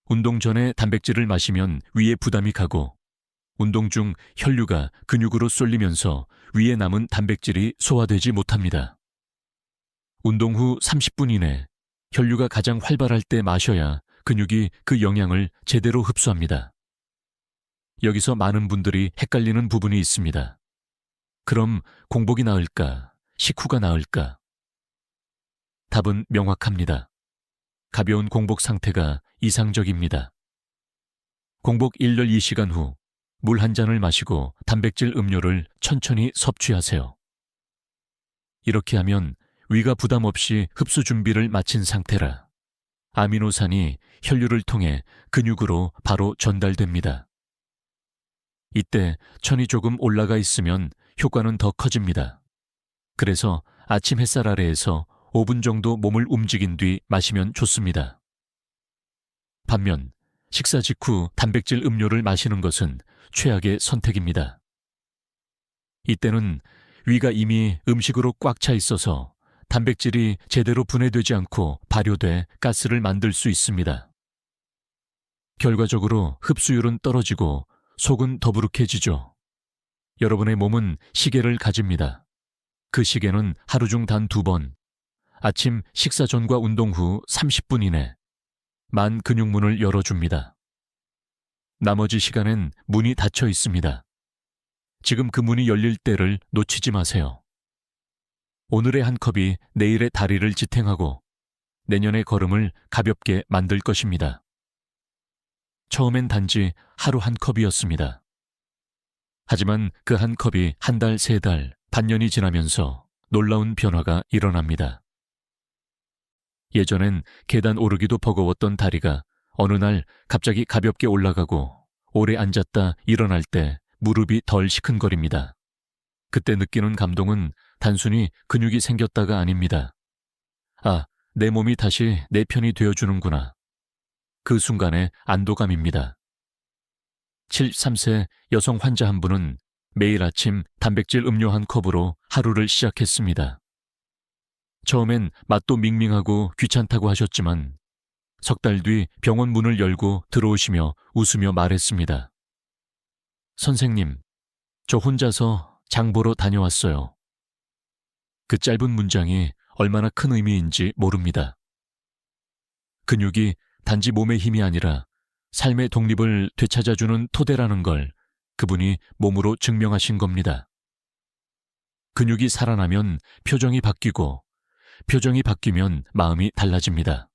운동 전에 단백질을 마시면 위에 부담이 가고 운동 중 혈류가 근육으로 쏠리면서 위에 남은 단백질이 소화되지 못합니다. 운동 후 30분 이내 혈류가 가장 활발할 때 마셔야 근육이 그 영양을 제대로 흡수합니다. 여기서 많은 분들이 헷갈리는 부분이 있습니다. 그럼 공복이 나을까? 식후가 나을까? 답은 명확합니다. 가벼운 공복 상태가 이상적입니다. 공복 1열 2시간 후 물 한 잔을 마시고 단백질 음료를 천천히 섭취하세요. 이렇게 하면 위가 부담 없이 흡수 준비를 마친 상태라 아미노산이 혈류를 통해 근육으로 바로 전달됩니다. 이때 천이 조금 올라가 있으면 효과는 더 커집니다. 그래서 아침 햇살 아래에서 5분 정도 몸을 움직인 뒤 마시면 좋습니다. 반면 식사 직후 단백질 음료를 마시는 것은 최악의 선택입니다. 이때는 위가 이미 음식으로 꽉 차 있어서 단백질이 제대로 분해되지 않고 발효돼 가스를 만들 수 있습니다. 결과적으로 흡수율은 떨어지고 속은 더부룩해지죠. 여러분의 몸은 시계를 가집니다. 그 시계는 하루 중 단 2번, 아침 식사 전과 운동 후 30분 이내 만 근육문을 열어줍니다. 나머지 시간엔 문이 닫혀 있습니다. 지금 그 문이 열릴 때를 놓치지 마세요. 오늘의 한 컵이 내일의 다리를 지탱하고 내년의 걸음을 가볍게 만들 것입니다. 처음엔 단지 하루 한 컵이었습니다. 하지만 그 한 컵이 한 달, 3달, 반년이 지나면서 놀라운 변화가 일어납니다. 예전엔 계단 오르기도 버거웠던 다리가 어느 날 갑자기 가볍게 올라가고 오래 앉았다 일어날 때 무릎이 덜 시큰거립니다. 그때 느끼는 감동은 단순히 근육이 생겼다가 아닙니다. 아, 내 몸이 다시 내 편이 되어주는구나. 그 순간의 안도감입니다. 73세 여성 환자 한 분은 매일 아침 단백질 음료 한 컵으로 하루를 시작했습니다. 처음엔 맛도 밍밍하고 귀찮다고 하셨지만 석 달 뒤 병원 문을 열고 들어오시며 웃으며 말했습니다. 선생님, 저 혼자서 장 보러 다녀왔어요. 그 짧은 문장이 얼마나 큰 의미인지 모릅니다. 근육이 단지 몸의 힘이 아니라 삶의 독립을 되찾아주는 토대라는 걸 그분이 몸으로 증명하신 겁니다. 근육이 살아나면 표정이 바뀌고 표정이 바뀌면 마음이 달라집니다.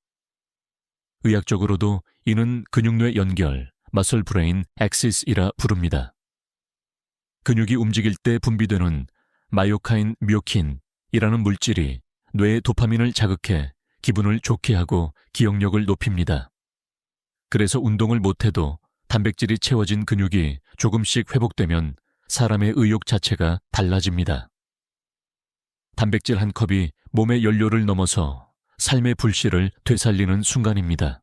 의학적으로도 이는 근육뇌 연결, 머슬 브레인 액시스이라 부릅니다. 근육이 움직일 때 분비되는 마이오카인 뮤오킨이라는 물질이 뇌의 도파민을 자극해 기분을 좋게 하고 기억력을 높입니다. 그래서 운동을 못해도 단백질이 채워진 근육이 조금씩 회복되면 사람의 의욕 자체가 달라집니다. 단백질 한 컵이 몸의 연료를 넘어서 삶의 불씨를 되살리는 순간입니다.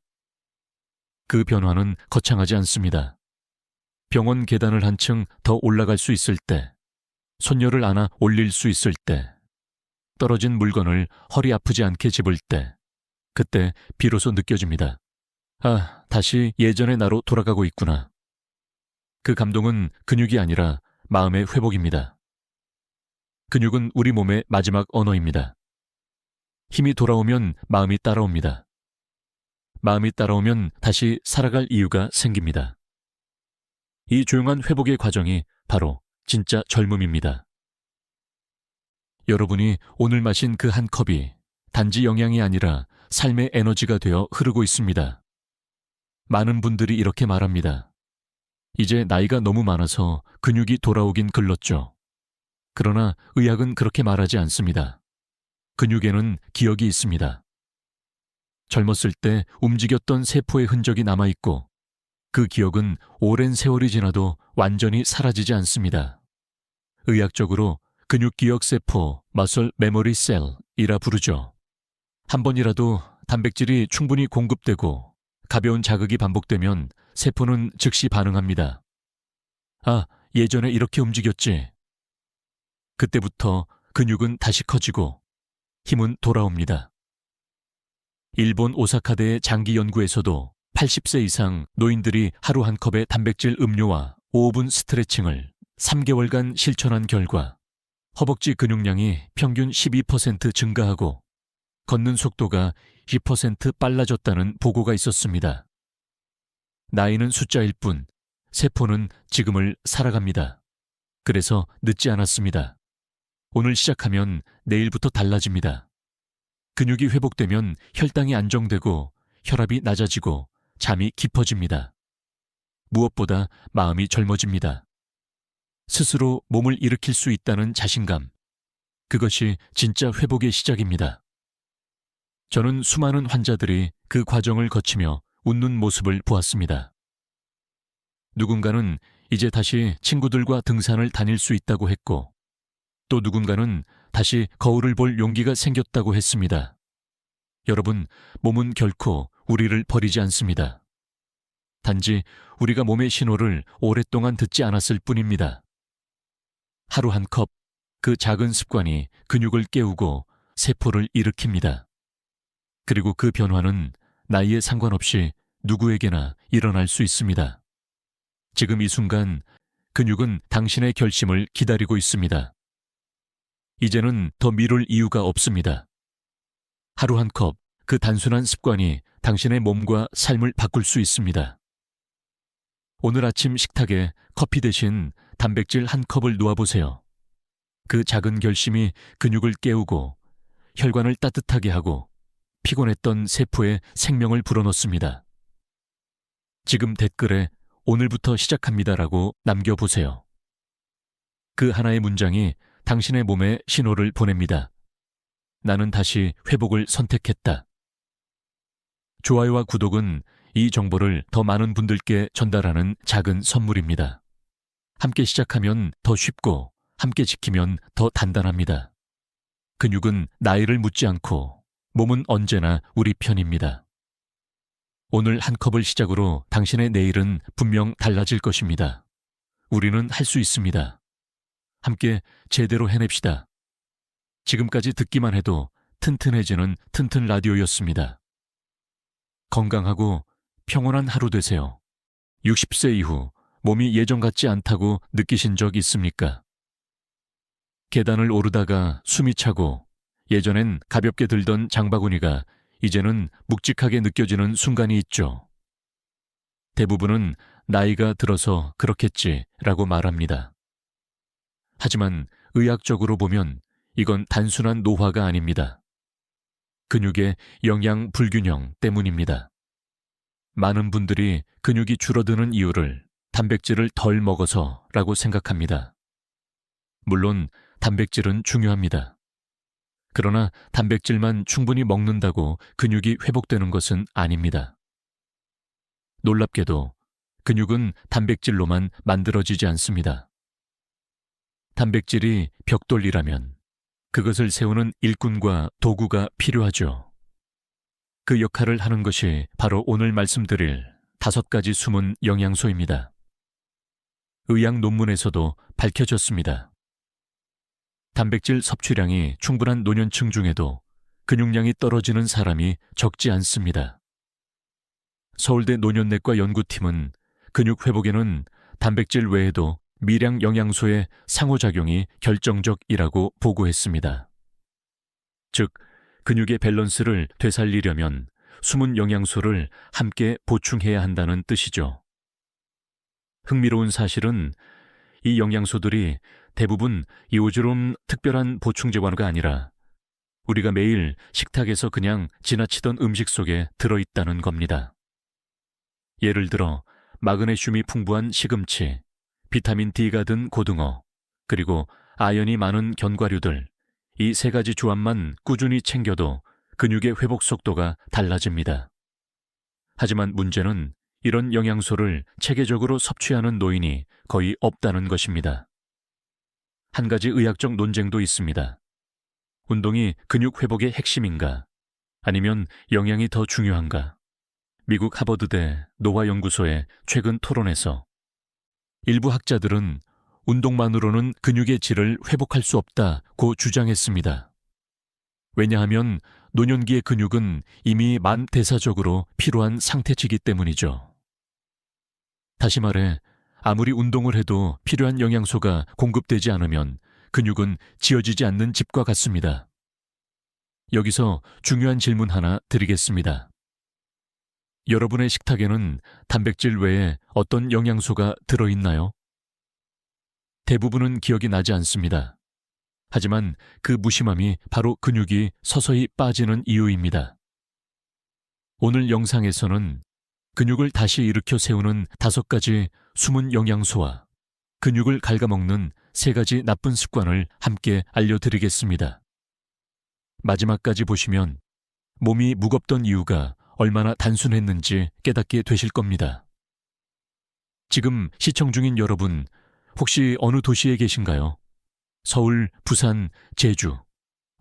그 변화는 거창하지 않습니다. 병원 계단을 한층 더 올라갈 수 있을 때, 손녀를 안아 올릴 수 있을 때, 떨어진 물건을 허리 아프지 않게 집을 때, 그때 비로소 느껴집니다. 아, 다시 예전의 나로 돌아가고 있구나. 그 감동은 근육이 아니라 마음의 회복입니다. 근육은 우리 몸의 마지막 언어입니다. 힘이 돌아오면 마음이 따라옵니다. 마음이 따라오면 다시 살아갈 이유가 생깁니다. 이 조용한 회복의 과정이 바로 진짜 젊음입니다. 여러분이 오늘 마신 그 한 컵이 단지 영양이 아니라 삶의 에너지가 되어 흐르고 있습니다. 많은 분들이 이렇게 말합니다. 이제 나이가 너무 많아서 근육이 돌아오긴 글렀죠. 그러나 의학은 그렇게 말하지 않습니다. 근육에는 기억이 있습니다. 젊었을 때 움직였던 세포의 흔적이 남아있고 그 기억은 오랜 세월이 지나도 완전히 사라지지 않습니다. 의학적으로 근육기억세포, 머슬 메모리 셀이라 부르죠. 한 번이라도 단백질이 충분히 공급되고 가벼운 자극이 반복되면 세포는 즉시 반응합니다. 아, 예전에 이렇게 움직였지. 그때부터 근육은 다시 커지고 힘은 돌아옵니다. 일본 오사카대의 장기 연구에서도 80세 이상 노인들이 하루 한 컵의 단백질 음료와 5분 스트레칭을 3개월간 실천한 결과 허벅지 근육량이 평균 12% 증가하고 걷는 속도가 10% 빨라졌다는 보고가 있었습니다. 나이는 숫자일 뿐 세포는 지금을 살아갑니다. 그래서 늦지 않았습니다. 오늘 시작하면 내일부터 달라집니다. 근육이 회복되면 혈당이 안정되고 혈압이 낮아지고 잠이 깊어집니다. 무엇보다 마음이 젊어집니다. 스스로 몸을 일으킬 수 있다는 자신감. 그것이 진짜 회복의 시작입니다. 저는 수많은 환자들이 그 과정을 거치며 웃는 모습을 보았습니다. 누군가는 이제 다시 친구들과 등산을 다닐 수 있다고 했고, 또 누군가는 다시 거울을 볼 용기가 생겼다고 했습니다. 여러분, 몸은 결코 우리를 버리지 않습니다. 단지 우리가 몸의 신호를 오랫동안 듣지 않았을 뿐입니다. 하루 한 컵, 그 작은 습관이 근육을 깨우고 세포를 일으킵니다. 그리고 그 변화는 나이에 상관없이 누구에게나 일어날 수 있습니다. 지금 이 순간 근육은 당신의 결심을 기다리고 있습니다. 이제는 더 미룰 이유가 없습니다. 하루 한 컵, 그 단순한 습관이 당신의 몸과 삶을 바꿀 수 있습니다. 오늘 아침 식탁에 커피 대신 단백질 한 컵을 놓아보세요. 그 작은 결심이 근육을 깨우고 혈관을 따뜻하게 하고 피곤했던 세포에 생명을 불어넣습니다. 지금 댓글에 오늘부터 시작합니다라고 남겨보세요. 그 하나의 문장이 당신의 몸에 신호를 보냅니다. 나는 다시 회복을 선택했다. 좋아요와 구독은 이 정보를 더 많은 분들께 전달하는 작은 선물입니다. 함께 시작하면 더 쉽고 함께 지키면 더 단단합니다. 근육은 나이를 묻지 않고 몸은 언제나 우리 편입니다. 오늘 한 컵을 시작으로 당신의 내일은 분명 달라질 것입니다. 우리는 할 수 있습니다. 함께 제대로 해냅시다. 지금까지 듣기만 해도 튼튼해지는 튼튼 라디오였습니다. 건강하고 평온한 하루 되세요. 60세 이후 몸이 예전 같지 않다고 느끼신 적 있습니까? 계단을 오르다가 숨이 차고 예전엔 가볍게 들던 장바구니가 이제는 묵직하게 느껴지는 순간이 있죠. 대부분은 나이가 들어서 그렇겠지라고 말합니다. 하지만 의학적으로 보면 이건 단순한 노화가 아닙니다. 근육의 영양 불균형 때문입니다. 많은 분들이 근육이 줄어드는 이유를 단백질을 덜 먹어서라고 생각합니다. 물론 단백질은 중요합니다. 그러나 단백질만 충분히 먹는다고 근육이 회복되는 것은 아닙니다. 놀랍게도 근육은 단백질로만 만들어지지 않습니다. 단백질이 벽돌이라면 그것을 세우는 일꾼과 도구가 필요하죠. 그 역할을 하는 것이 바로 오늘 말씀드릴 5가지 숨은 영양소입니다. 의학 논문에서도 밝혀졌습니다. 단백질 섭취량이 충분한 노년층 중에도 근육량이 떨어지는 사람이 적지 않습니다. 서울대 노년내과 연구팀은 근육 회복에는 단백질 외에도 미량 영양소의 상호작용이 결정적이라고 보고했습니다. 즉, 근육의 밸런스를 되살리려면 숨은 영양소를 함께 보충해야 한다는 뜻이죠. 흥미로운 사실은 이 영양소들이 대부분 요즘 특별한 보충제관가 아니라 우리가 매일 식탁에서 그냥 지나치던 음식 속에 들어있다는 겁니다. 예를 들어 마그네슘이 풍부한 시금치, 비타민 D가 든 고등어, 그리고 아연이 많은 견과류들, 이 3가지 조합만 꾸준히 챙겨도 근육의 회복 속도가 달라집니다. 하지만 문제는 이런 영양소를 체계적으로 섭취하는 노인이 거의 없다는 것입니다. 한 가지 의학적 논쟁도 있습니다. 운동이 근육 회복의 핵심인가? 아니면 영양이 더 중요한가? 미국 하버드대 노화연구소의 최근 토론에서 일부 학자들은 운동만으로는 근육의 질을 회복할 수 없다고 주장했습니다. 왜냐하면 노년기의 근육은 이미 만대사적으로 피로한 상태이기 때문이죠. 다시 말해, 아무리 운동을 해도 필요한 영양소가 공급되지 않으면 근육은 지어지지 않는 집과 같습니다. 여기서 중요한 질문 하나 드리겠습니다. 여러분의 식탁에는 단백질 외에 어떤 영양소가 들어있나요? 대부분은 기억이 나지 않습니다. 하지만 그 무심함이 바로 근육이 서서히 빠지는 이유입니다. 오늘 영상에서는 근육을 다시 일으켜 세우는 5가지 숨은 영양소와 근육을 갉아먹는 3가지 나쁜 습관을 함께 알려드리겠습니다. 마지막까지 보시면 몸이 무겁던 이유가 얼마나 단순했는지 깨닫게 되실 겁니다. 지금 시청 중인 여러분, 혹시 어느 도시에 계신가요? 서울, 부산, 제주,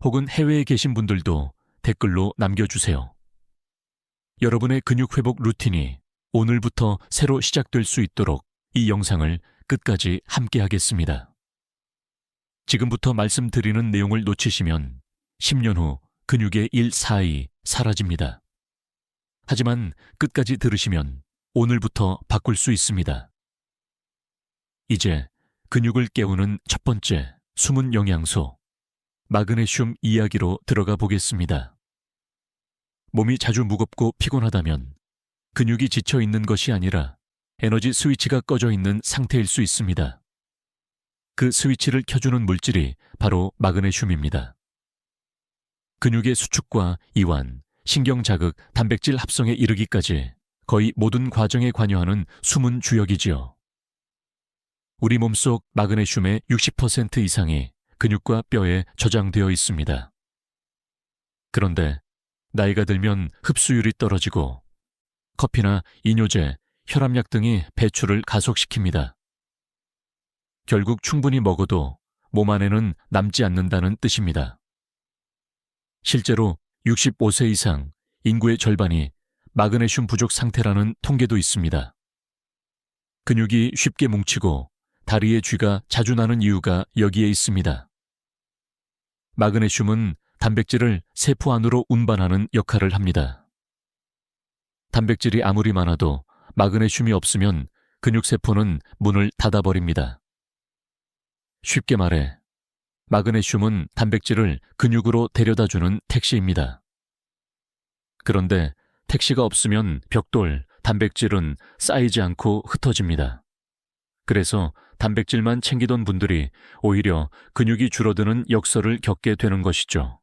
혹은 해외에 계신 분들도 댓글로 남겨주세요. 여러분의 근육 회복 루틴이 오늘부터 새로 시작될 수 있도록 이 영상을 끝까지 함께 하겠습니다. 지금부터 말씀드리는 내용을 놓치시면 10년 후 근육의 1/4이 사라집니다. 하지만 끝까지 들으시면 오늘부터 바꿀 수 있습니다. 이제 근육을 깨우는 첫 번째 숨은 영양소, 마그네슘 이야기로 들어가 보겠습니다. 몸이 자주 무겁고 피곤하다면 근육이 지쳐 있는 것이 아니라 에너지 스위치가 꺼져 있는 상태일 수 있습니다. 그 스위치를 켜주는 물질이 바로 마그네슘입니다. 근육의 수축과 이완, 신경 자극, 단백질 합성에 이르기까지 거의 모든 과정에 관여하는 숨은 주역이지요. 우리 몸속 마그네슘의 60% 이상이 근육과 뼈에 저장되어 있습니다. 그런데 나이가 들면 흡수율이 떨어지고 커피나 이뇨제, 혈압약 등이 배출을 가속시킵니다. 결국 충분히 먹어도 몸 안에는 남지 않는다는 뜻입니다. 실제로 65세 이상 인구의 절반이 마그네슘 부족 상태라는 통계도 있습니다. 근육이 쉽게 뭉치고 다리의 쥐가 자주 나는 이유가 여기에 있습니다. 마그네슘은 단백질을 세포 안으로 운반하는 역할을 합니다. 단백질이 아무리 많아도 마그네슘이 없으면 근육세포는 문을 닫아버립니다. 쉽게 말해, 마그네슘은 단백질을 근육으로 데려다주는 택시입니다. 그런데 택시가 없으면 벽돌, 단백질은 쌓이지 않고 흩어집니다. 그래서 단백질만 챙기던 분들이 오히려 근육이 줄어드는 역설을 겪게 되는 것이죠.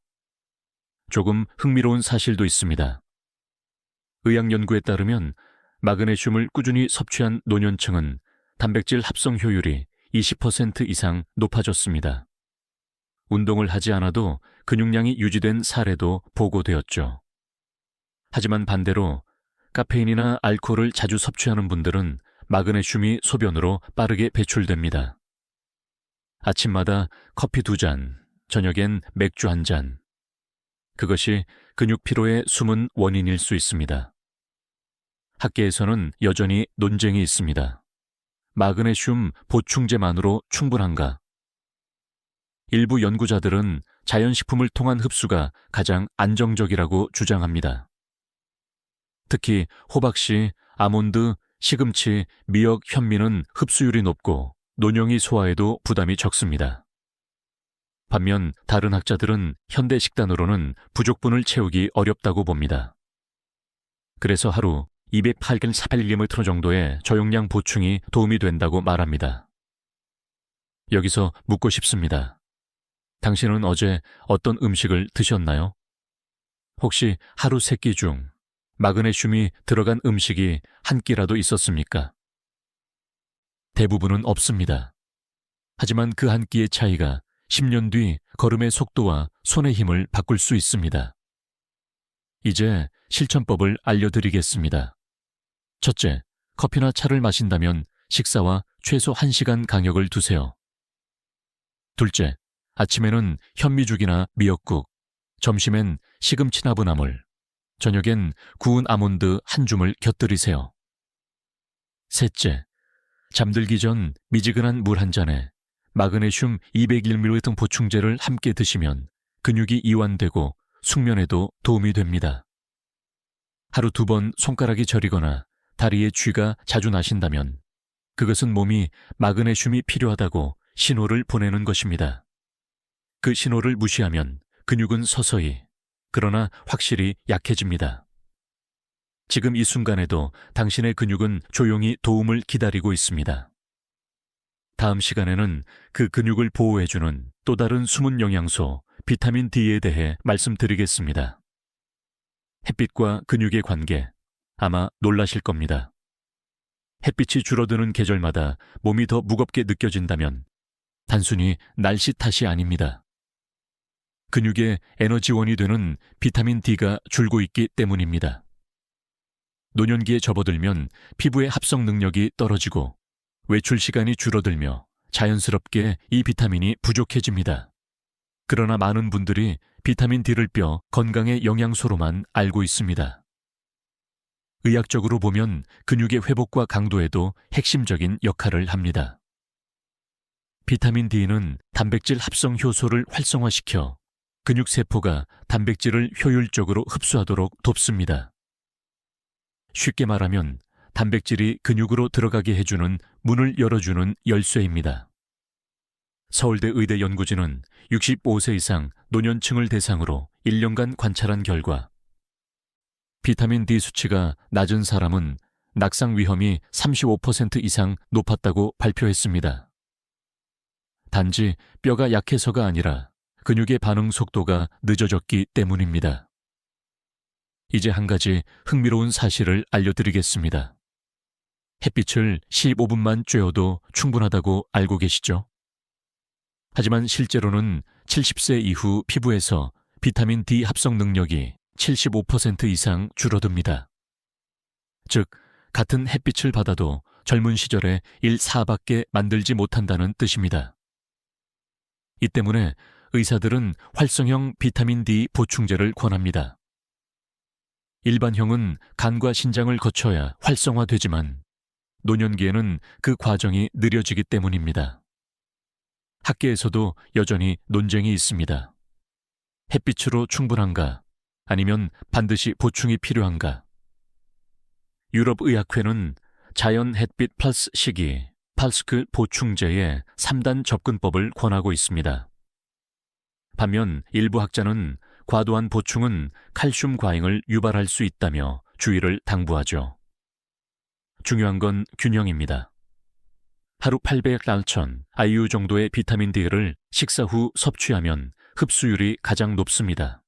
조금 흥미로운 사실도 있습니다. 의학 연구에 따르면 마그네슘을 꾸준히 섭취한 노년층은 단백질 합성 효율이 20% 이상 높아졌습니다. 운동을 하지 않아도 근육량이 유지된 사례도 보고되었죠. 하지만 반대로 카페인이나 알코올을 자주 섭취하는 분들은 마그네슘이 소변으로 빠르게 배출됩니다. 아침마다 커피 2잔, 저녁엔 맥주 1잔. 그것이 근육 피로의 숨은 원인일 수 있습니다. 학계에서는 여전히 논쟁이 있습니다. 마그네슘 보충제만으로 충분한가? 일부 연구자들은 자연식품을 통한 흡수가 가장 안정적이라고 주장합니다. 특히 호박씨, 아몬드, 시금치, 미역, 현미는 흡수율이 높고 논영이 소화에도 부담이 적습니다. 반면 다른 학자들은 현대 식단으로는 부족분을 채우기 어렵다고 봅니다. 그래서 하루 208g 정도의 저용량 보충이 도움이 된다고 말합니다. 여기서 묻고 싶습니다. 당신은 어제 어떤 음식을 드셨나요? 혹시 하루 3끼 중 마그네슘이 들어간 음식이 한 끼라도 있었습니까? 대부분은 없습니다. 하지만 그 한 끼의 차이가 10년 뒤 걸음의 속도와 손의 힘을 바꿀 수 있습니다. 이제 실천법을 알려드리겠습니다. 첫째, 커피나 차를 마신다면 식사와 최소 1시간 간격을 두세요. 둘째, 아침에는 현미죽이나 미역국, 점심엔 시금치나무나물, 저녁엔 구운 아몬드 한 줌을 곁들이세요. 셋째, 잠들기 전 미지근한 물 한 잔에 마그네슘 201mg 보충제를 함께 드시면 근육이 이완되고 숙면에도 도움이 됩니다. 하루 2번 손가락이 저리거나 다리에 쥐가 자주 나신다면 그것은 몸이 마그네슘이 필요하다고 신호를 보내는 것입니다. 그 신호를 무시하면 근육은 서서히, 그러나 확실히 약해집니다. 지금 이 순간에도 당신의 근육은 조용히 도움을 기다리고 있습니다. 다음 시간에는 그 근육을 보호해주는 또 다른 숨은 영양소, 비타민 D에 대해 말씀드리겠습니다. 햇빛과 근육의 관계, 아마 놀라실 겁니다. 햇빛이 줄어드는 계절마다 몸이 더 무겁게 느껴진다면 단순히 날씨 탓이 아닙니다. 근육의 에너지원이 되는 비타민 D가 줄고 있기 때문입니다. 노년기에 접어들면 피부의 합성 능력이 떨어지고 외출 시간이 줄어들며 자연스럽게 이 비타민이 부족해집니다. 그러나 많은 분들이 비타민 D를 뼈 건강의 영양소로만 알고 있습니다. 의학적으로 보면 근육의 회복과 강도에도 핵심적인 역할을 합니다. 비타민 D는 단백질 합성 효소를 활성화시켜 근육세포가 단백질을 효율적으로 흡수하도록 돕습니다. 쉽게 말하면 단백질이 근육으로 들어가게 해주는 문을 열어주는 열쇠입니다. 서울대 의대 연구진은 65세 이상 노년층을 대상으로 1년간 관찰한 결과 비타민 D 수치가 낮은 사람은 낙상 위험이 35% 이상 높았다고 발표했습니다. 단지 뼈가 약해서가 아니라 근육의 반응 속도가 늦어졌기 때문입니다. 이제 한 가지 흥미로운 사실을 알려드리겠습니다. 햇빛을 15분만 쬐어도 충분하다고 알고 계시죠? 하지만 실제로는 70세 이후 피부에서 비타민 D 합성 능력이 75% 이상 줄어듭니다. 즉, 같은 햇빛을 받아도 젊은 시절에 1/4밖에 만들지 못한다는 뜻입니다. 이 때문에 의사들은 활성형 비타민 D 보충제를 권합니다. 일반형은 간과 신장을 거쳐야 활성화되지만 노년기에는 그 과정이 느려지기 때문입니다. 학계에서도 여전히 논쟁이 있습니다. 햇빛으로 충분한가? 아니면 반드시 보충이 필요한가? 유럽의학회는 자연 햇빛 플러스 식이, 팔스크 보충제의 3단 접근법을 권하고 있습니다. 반면 일부 학자는 과도한 보충은 칼슘 과잉을 유발할 수 있다며 주의를 당부하죠. 중요한 건 균형입니다. 하루 800랄천 IU 정도의 비타민 D를 식사 후 섭취하면 흡수율이 가장 높습니다.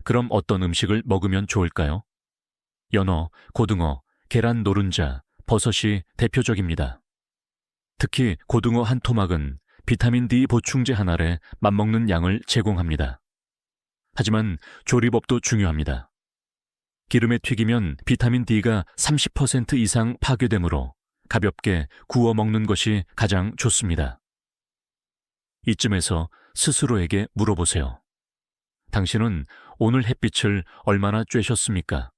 그럼 어떤 음식을 먹으면 좋을까요? 연어, 고등어, 계란 노른자, 버섯이 대표적입니다. 특히 고등어 한 토막은 비타민 D 보충제 한 알에 맞먹는 양을 제공합니다. 하지만 조리법도 중요합니다. 기름에 튀기면 비타민 D가 30% 이상 파괴되므로 가볍게 구워 먹는 것이 가장 좋습니다. 이쯤에서 스스로에게 물어보세요. 당신은 오늘 햇빛을 얼마나 쬐셨습니까?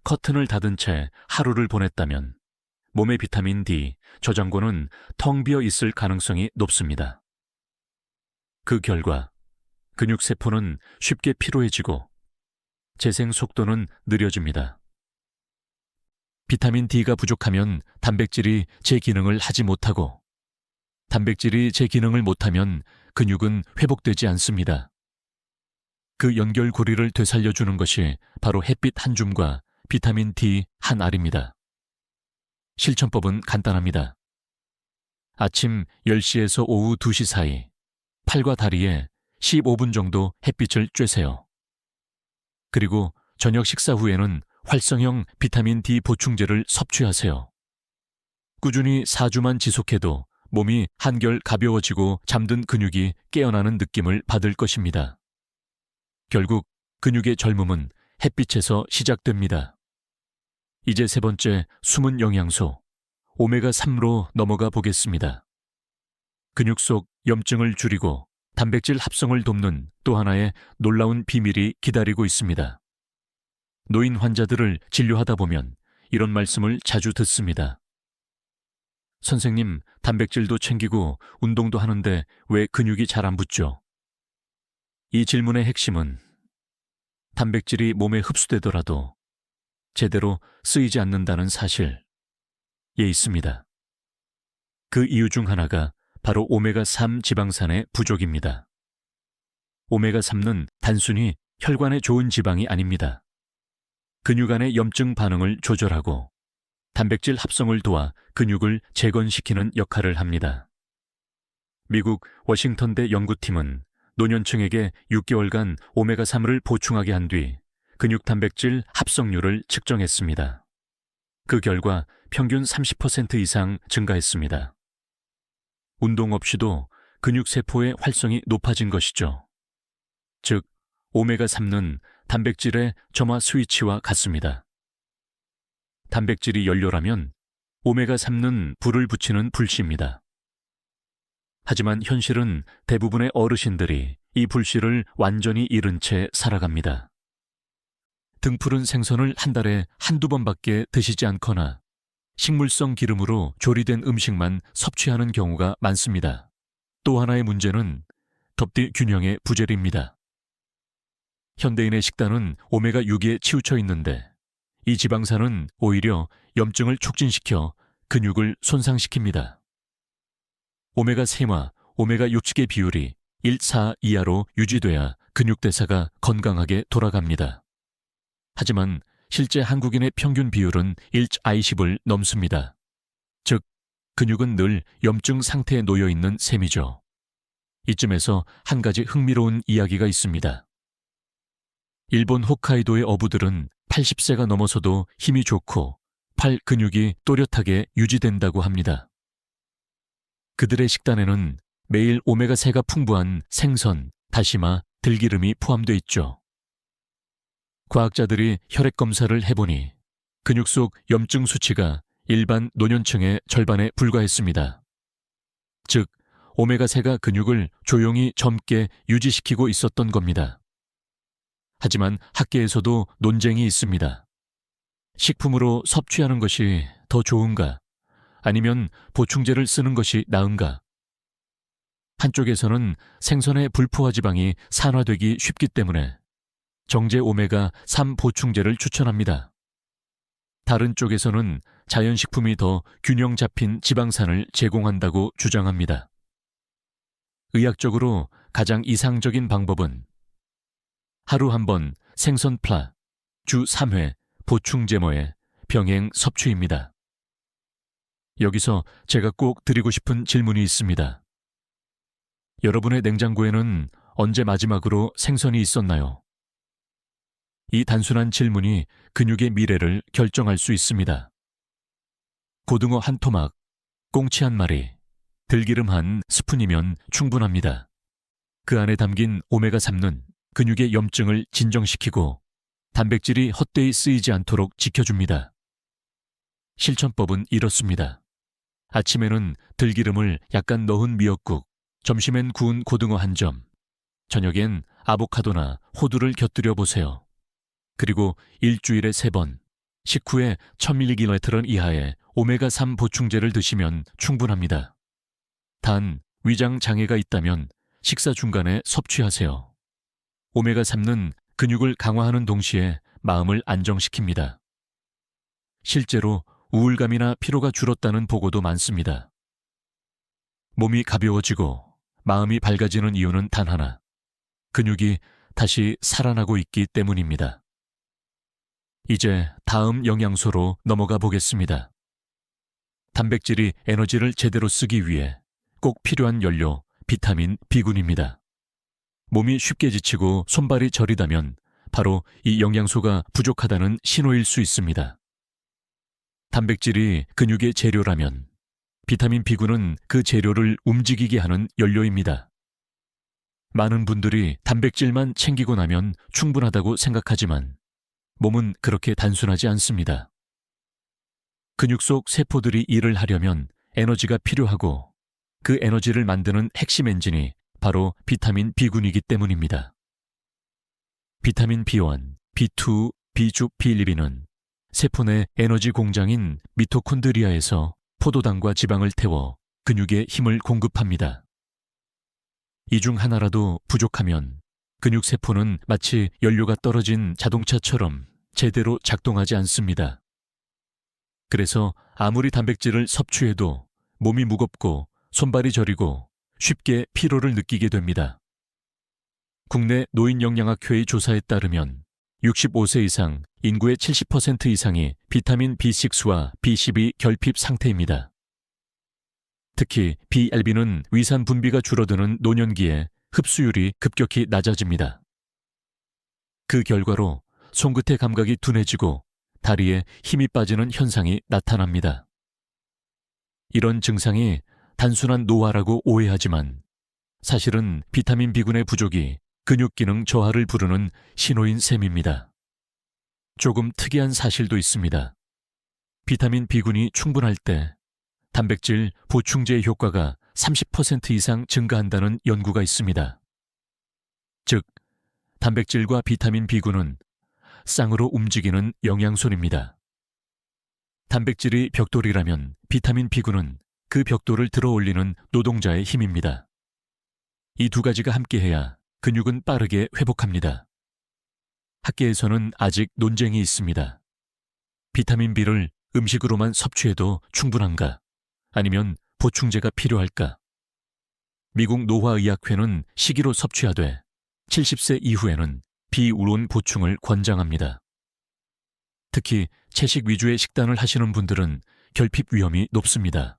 커튼을 닫은 채 하루를 보냈다면 몸의 비타민 D 저장고는 텅 비어 있을 가능성이 높습니다. 그 결과 근육세포는 쉽게 피로해지고 재생 속도는 느려집니다. 비타민 D가 부족하면 단백질이 제 기능을 하지 못하고 단백질이 제 기능을 못하면 근육은 회복되지 않습니다. 그 연결고리를 되살려주는 것이 바로 햇빛 한 줌과 비타민 D 한 알입니다. 실천법은 간단합니다. 아침 10시에서 오후 2시 사이 팔과 다리에 15분 정도 햇빛을 쬐세요. 그리고 저녁 식사 후에는 활성형 비타민 D 보충제를 섭취하세요. 꾸준히 4주만 지속해도 몸이 한결 가벼워지고 잠든 근육이 깨어나는 느낌을 받을 것입니다. 결국 근육의 젊음은 햇빛에서 시작됩니다. 이제 세 번째 숨은 영양소, 오메가3로 넘어가 보겠습니다. 근육 속 염증을 줄이고 단백질 합성을 돕는 또 하나의 놀라운 비밀이 기다리고 있습니다. 노인 환자들을 진료하다 보면 이런 말씀을 자주 듣습니다. 선생님, 단백질도 챙기고 운동도 하는데 왜 근육이 잘 안 붙죠? 이 질문의 핵심은 단백질이 몸에 흡수되더라도 제대로 쓰이지 않는다는 사실에 있습니다. 그 이유 중 하나가 바로 오메가3 지방산의 부족입니다. 오메가3는 단순히 혈관에 좋은 지방이 아닙니다. 근육 안의 염증 반응을 조절하고 단백질 합성을 도와 근육을 재건시키는 역할을 합니다. 미국 워싱턴대 연구팀은 노년층에게 6개월간 오메가3을 보충하게 한 뒤 근육 단백질 합성률을 측정했습니다. 그 결과 평균 30% 이상 증가했습니다. 운동 없이도 근육세포의 활성이 높아진 것이죠. 즉, 오메가3는 단백질의 점화 스위치와 같습니다. 단백질이 연료라면 오메가3는 불을 붙이는 불씨입니다. 하지만 현실은 대부분의 어르신들이 이 불씨를 완전히 잃은 채 살아갑니다. 등푸른 생선을 한 달에 한두 번밖에 드시지 않거나 식물성 기름으로 조리된 음식만 섭취하는 경우가 많습니다. 또 하나의 문제는 덥디 균형의 부재입니다. 현대인의 식단은 오메가6에 치우쳐 있는데 이 지방산은 오히려 염증을 촉진시켜 근육을 손상시킵니다. 오메가3와 오메가6 측의 비율이 1:4 이하로 유지돼야 근육대사가 건강하게 돌아갑니다. 하지만 실제 한국인의 평균 비율은 1:20을 넘습니다. 즉, 근육은 늘 염증 상태에 놓여 있는 셈이죠. 이쯤에서 한 가지 흥미로운 이야기가 있습니다. 일본 홋카이도의 어부들은 80세가 넘어서도 힘이 좋고 팔 근육이 또렷하게 유지된다고 합니다. 그들의 식단에는 매일 오메가3가 풍부한 생선, 다시마, 들기름이 포함되어 있죠. 과학자들이 혈액 검사를 해보니 근육 속 염증 수치가 일반 노년층의 절반에 불과했습니다. 즉, 오메가3가 근육을 조용히 젊게 유지시키고 있었던 겁니다. 하지만 학계에서도 논쟁이 있습니다. 식품으로 섭취하는 것이 더 좋은가? 아니면 보충제를 쓰는 것이 나은가? 한쪽에서는 생선의 불포화 지방이 산화되기 쉽기 때문에 정제 오메가3 보충제를 추천합니다. 다른 쪽에서는 자연식품이 더 균형 잡힌 지방산을 제공한다고 주장합니다. 의학적으로 가장 이상적인 방법은 하루 한 번 생선 플라, 주 3회 보충 제모의 병행 섭취입니다. 여기서 제가 꼭 드리고 싶은 질문이 있습니다. 여러분의 냉장고에는 언제 마지막으로 생선이 있었나요? 이 단순한 질문이 근육의 미래를 결정할 수 있습니다. 고등어 한 토막, 꽁치 한 마리, 들기름 한 스푼이면 충분합니다. 그 안에 담긴 오메가3는 근육의 염증을 진정시키고 단백질이 헛되이 쓰이지 않도록 지켜줍니다. 실천법은 이렇습니다. 아침에는 들기름을 약간 넣은 미역국, 점심엔 구운 고등어 한 점, 저녁엔 아보카도나 호두를 곁들여 보세요. 그리고 일주일에 3번, 식후에 1000mg 이하의 오메가3 보충제를 드시면 충분합니다. 단, 위장 장애가 있다면 식사 중간에 섭취하세요. 오메가3는 근육을 강화하는 동시에 마음을 안정시킵니다. 실제로 우울감이나 피로가 줄었다는 보고도 많습니다. 몸이 가벼워지고 마음이 밝아지는 이유는 단 하나, 근육이 다시 살아나고 있기 때문입니다. 이제 다음 영양소로 넘어가 보겠습니다. 단백질이 에너지를 제대로 쓰기 위해 꼭 필요한 연료, 비타민 B군입니다. 몸이 쉽게 지치고 손발이 저리다면 바로 이 영양소가 부족하다는 신호일 수 있습니다. 단백질이 근육의 재료라면 비타민 B군은 그 재료를 움직이게 하는 연료입니다. 많은 분들이 단백질만 챙기고 나면 충분하다고 생각하지만 몸은 그렇게 단순하지 않습니다. 근육 속 세포들이 일을 하려면 에너지가 필요하고 그 에너지를 만드는 핵심 엔진이 바로 비타민 B군이기 때문입니다. 비타민 B1, B2, B族B1은 세포 내 에너지 공장인 미토콘드리아에서 포도당과 지방을 태워 근육에 힘을 공급합니다. 이 중 하나라도 부족하면 근육 세포는 마치 연료가 떨어진 자동차처럼 제대로 작동하지 않습니다. 그래서 아무리 단백질을 섭취해도 몸이 무겁고 손발이 저리고 쉽게 피로를 느끼게 됩니다. 국내 노인영양학회의 조사에 따르면 65세 이상 인구의 70% 이상이 비타민 B6와 B12 결핍 상태입니다. 특히 BLB는 위산 분비가 줄어드는 노년기에 흡수율이 급격히 낮아집니다. 그 결과로 손끝의 감각이 둔해지고 다리에 힘이 빠지는 현상이 나타납니다. 이런 증상이 단순한 노화라고 오해하지만 사실은 비타민 B군의 부족이 근육 기능 저하를 부르는 신호인 셈입니다. 조금 특이한 사실도 있습니다. 비타민 B군이 충분할 때 단백질 보충제의 효과가 30% 이상 증가한다는 연구가 있습니다. 즉, 단백질과 비타민 B군은 쌍으로 움직이는 영양소입니다. 단백질이 벽돌이라면 비타민 B군은 그 벽돌을 들어 올리는 노동자의 힘입니다. 이 두 가지가 함께해야 근육은 빠르게 회복합니다. 학계에서는 아직 논쟁이 있습니다. 비타민 B를 음식으로만 섭취해도 충분한가? 아니면 보충제가 필요할까? 미국 노화의학회는 식이로 섭취하되 70세 이후에는 비우론 보충을 권장합니다. 특히 채식 위주의 식단을 하시는 분들은 결핍 위험이 높습니다.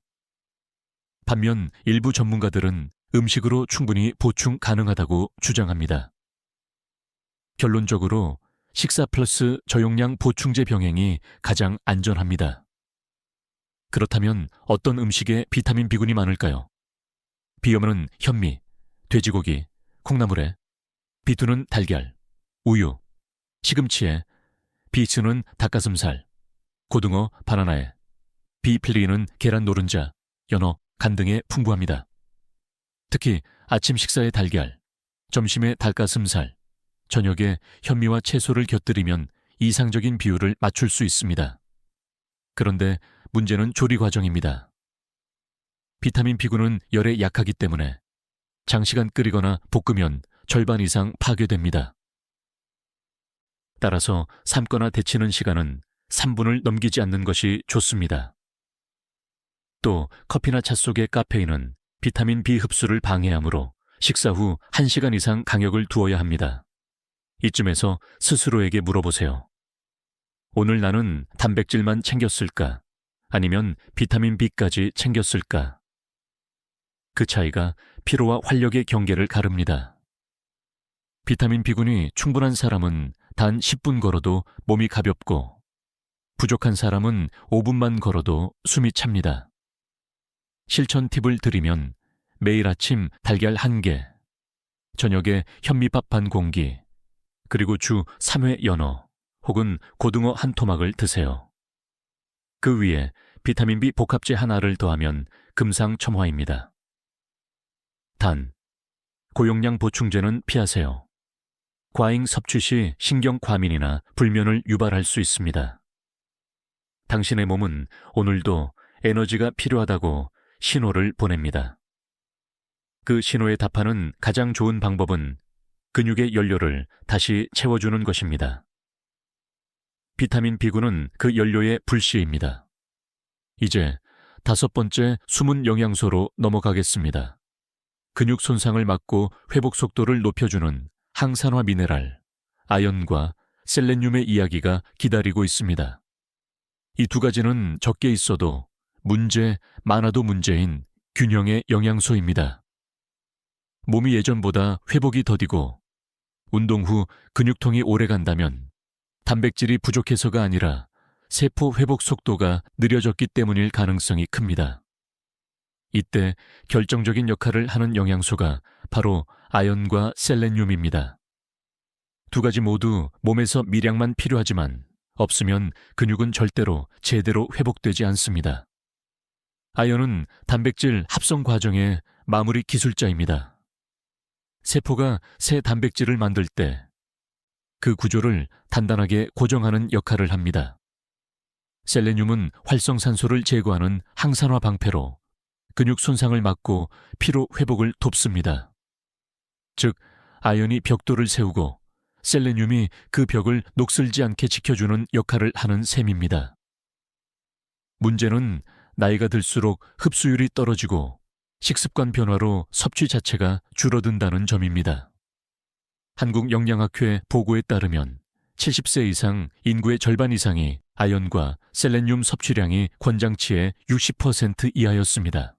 반면 일부 전문가들은 음식으로 충분히 보충 가능하다고 주장합니다. 결론적으로 식사 플러스 저용량 보충제 병행이 가장 안전합니다. 그렇다면 어떤 음식에 비타민 B군이 많을까요? B염은 현미, 돼지고기, 콩나물에, B2는 달걀, 우유, 시금치에, B2는 닭가슴살, 고등어, 바나나에, B3는 계란 노른자, 연어, 간 등에 풍부합니다. 특히 아침 식사에 달걀, 점심에 닭가슴살, 저녁에 현미와 채소를 곁들이면 이상적인 비율을 맞출 수 있습니다. 그런데 문제는 조리 과정입니다. 비타민 B군은 열에 약하기 때문에 장시간 끓이거나 볶으면 절반 이상 파괴됩니다. 따라서 삶거나 데치는 시간은 3분을 넘기지 않는 것이 좋습니다. 또 커피나 차 속의 카페인은 비타민 B 흡수를 방해하므로 식사 후 1시간 이상 간격을 두어야 합니다. 이쯤에서 스스로에게 물어보세요. 오늘 나는 단백질만 챙겼을까? 아니면 비타민 B까지 챙겼을까? 그 차이가 피로와 활력의 경계를 가릅니다. 비타민 B군이 충분한 사람은 단 10분 걸어도 몸이 가볍고, 부족한 사람은 5분만 걸어도 숨이 찹니다. 실천 팁을 드리면 매일 아침 달걀 1개, 저녁에 현미밥 반 공기, 그리고 주 3회 연어 혹은 고등어 한 토막을 드세요. 그 위에 비타민 B 복합제 하나를 더하면 금상첨화입니다. 단, 고용량 보충제는 피하세요. 과잉 섭취 시 신경 과민이나 불면을 유발할 수 있습니다. 당신의 몸은 오늘도 에너지가 필요하다고 신호를 보냅니다. 그 신호에 답하는 가장 좋은 방법은 근육의 연료를 다시 채워주는 것입니다. 비타민 B군은 그 연료의 불씨입니다. 이제 5번째 숨은 영양소로 넘어가겠습니다. 근육 손상을 막고 회복 속도를 높여주는 항산화 미네랄, 아연과 셀레늄의 이야기가 기다리고 있습니다. 이 두 가지는 적게 있어도 많아도 문제인 균형의 영양소입니다. 몸이 예전보다 회복이 더디고 운동 후 근육통이 오래 간다면 단백질이 부족해서가 아니라 세포 회복 속도가 느려졌기 때문일 가능성이 큽니다. 이때 결정적인 역할을 하는 영양소가 바로 아연과 셀레늄입니다. 두 가지 모두 몸에서 미량만 필요하지만 없으면 근육은 절대로 제대로 회복되지 않습니다. 아연은 단백질 합성 과정의 마무리 기술자입니다. 세포가 새 단백질을 만들 때 그 구조를 단단하게 고정하는 역할을 합니다. 셀레늄은 활성산소를 제거하는 항산화 방패로 근육 손상을 막고 피로 회복을 돕습니다. 즉, 아연이 벽돌을 세우고 셀레늄이 그 벽을 녹슬지 않게 지켜주는 역할을 하는 셈입니다. 문제는 나이가 들수록 흡수율이 떨어지고 식습관 변화로 섭취 자체가 줄어든다는 점입니다. 한국영양학회 보고에 따르면 70세 이상 인구의 절반 이상이 아연과 셀레늄 섭취량이 권장치의 60% 이하였습니다.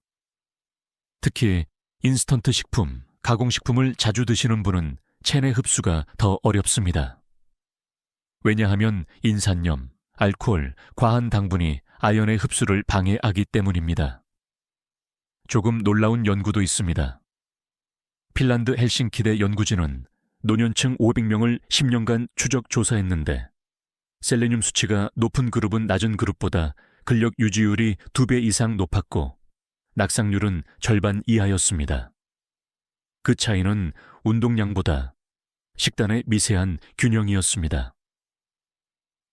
특히 인스턴트 식품, 가공식품을 자주 드시는 분은 체내 흡수가 더 어렵습니다. 왜냐하면 인산염, 알코올, 과한 당분이 아연의 흡수를 방해하기 때문입니다. 조금 놀라운 연구도 있습니다. 핀란드 헬싱키대 연구진은 노년층 500명을 10년간 추적 조사했는데 셀레늄 수치가 높은 그룹은 낮은 그룹보다 근력 유지율이 2배 이상 높았고 낙상률은 절반 이하였습니다. 그 차이는 운동량보다 식단의 미세한 균형이었습니다.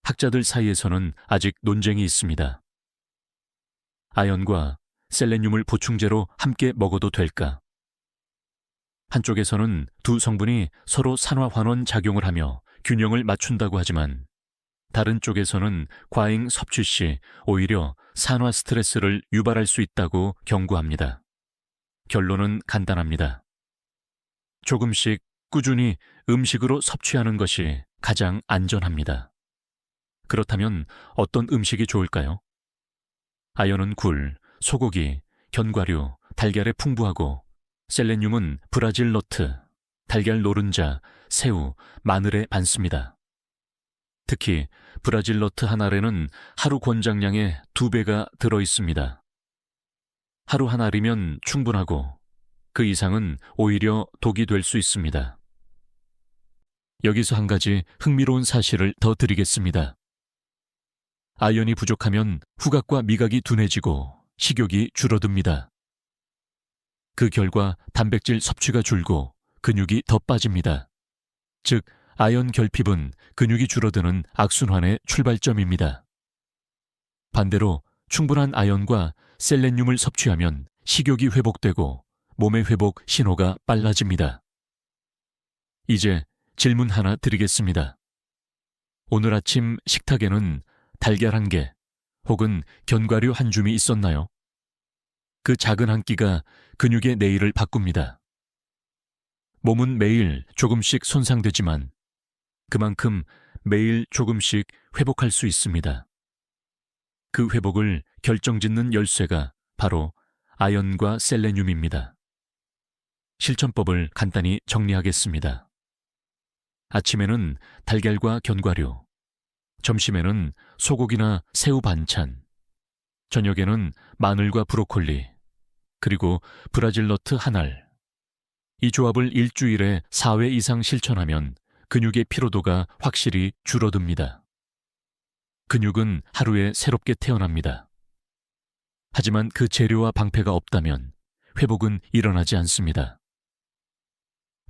학자들 사이에서는 아직 논쟁이 있습니다. 아연과 셀레늄을 보충제로 함께 먹어도 될까? 한쪽에서는 두 성분이 서로 산화환원 작용을 하며 균형을 맞춘다고 하지만 다른 쪽에서는 과잉 섭취 시 오히려 산화 스트레스를 유발할 수 있다고 경고합니다. 결론은 간단합니다. 조금씩 꾸준히 음식으로 섭취하는 것이 가장 안전합니다. 그렇다면 어떤 음식이 좋을까요? 아연은 굴, 소고기, 견과류, 달걀에 풍부하고 셀레늄은 브라질 너트, 달걀 노른자, 새우, 마늘에 많습니다. 특히 브라질 너트 한 알에는 하루 권장량의 2배가 들어있습니다. 하루 한 알이면 충분하고 그 이상은 오히려 독이 될 수 있습니다. 여기서 한 가지 흥미로운 사실을 더 드리겠습니다. 아연이 부족하면 후각과 미각이 둔해지고 식욕이 줄어듭니다. 그 결과 단백질 섭취가 줄고 근육이 더 빠집니다. 즉, 아연 결핍은 근육이 줄어드는 악순환의 출발점입니다. 반대로 충분한 아연과 셀레늄을 섭취하면 식욕이 회복되고 몸의 회복 신호가 빨라집니다. 이제 질문 하나 드리겠습니다. 오늘 아침 식탁에는 달걀 한 개, 혹은 견과류 한 줌이 있었나요? 그 작은 한 끼가 근육의 내일을 바꿉니다. 몸은 매일 조금씩 손상되지만 그만큼 매일 조금씩 회복할 수 있습니다. 그 회복을 결정짓는 열쇠가 바로 아연과 셀레늄입니다. 실천법을 간단히 정리하겠습니다. 아침에는 달걀과 견과류, 점심에는 소고기나 새우 반찬, 저녁에는 마늘과 브로콜리, 그리고 브라질 너트 한 알. 이 조합을 일주일에 4회 이상 실천하면 근육의 피로도가 확실히 줄어듭니다. 근육은 하루에 새롭게 태어납니다. 하지만 그 재료와 방패가 없다면 회복은 일어나지 않습니다.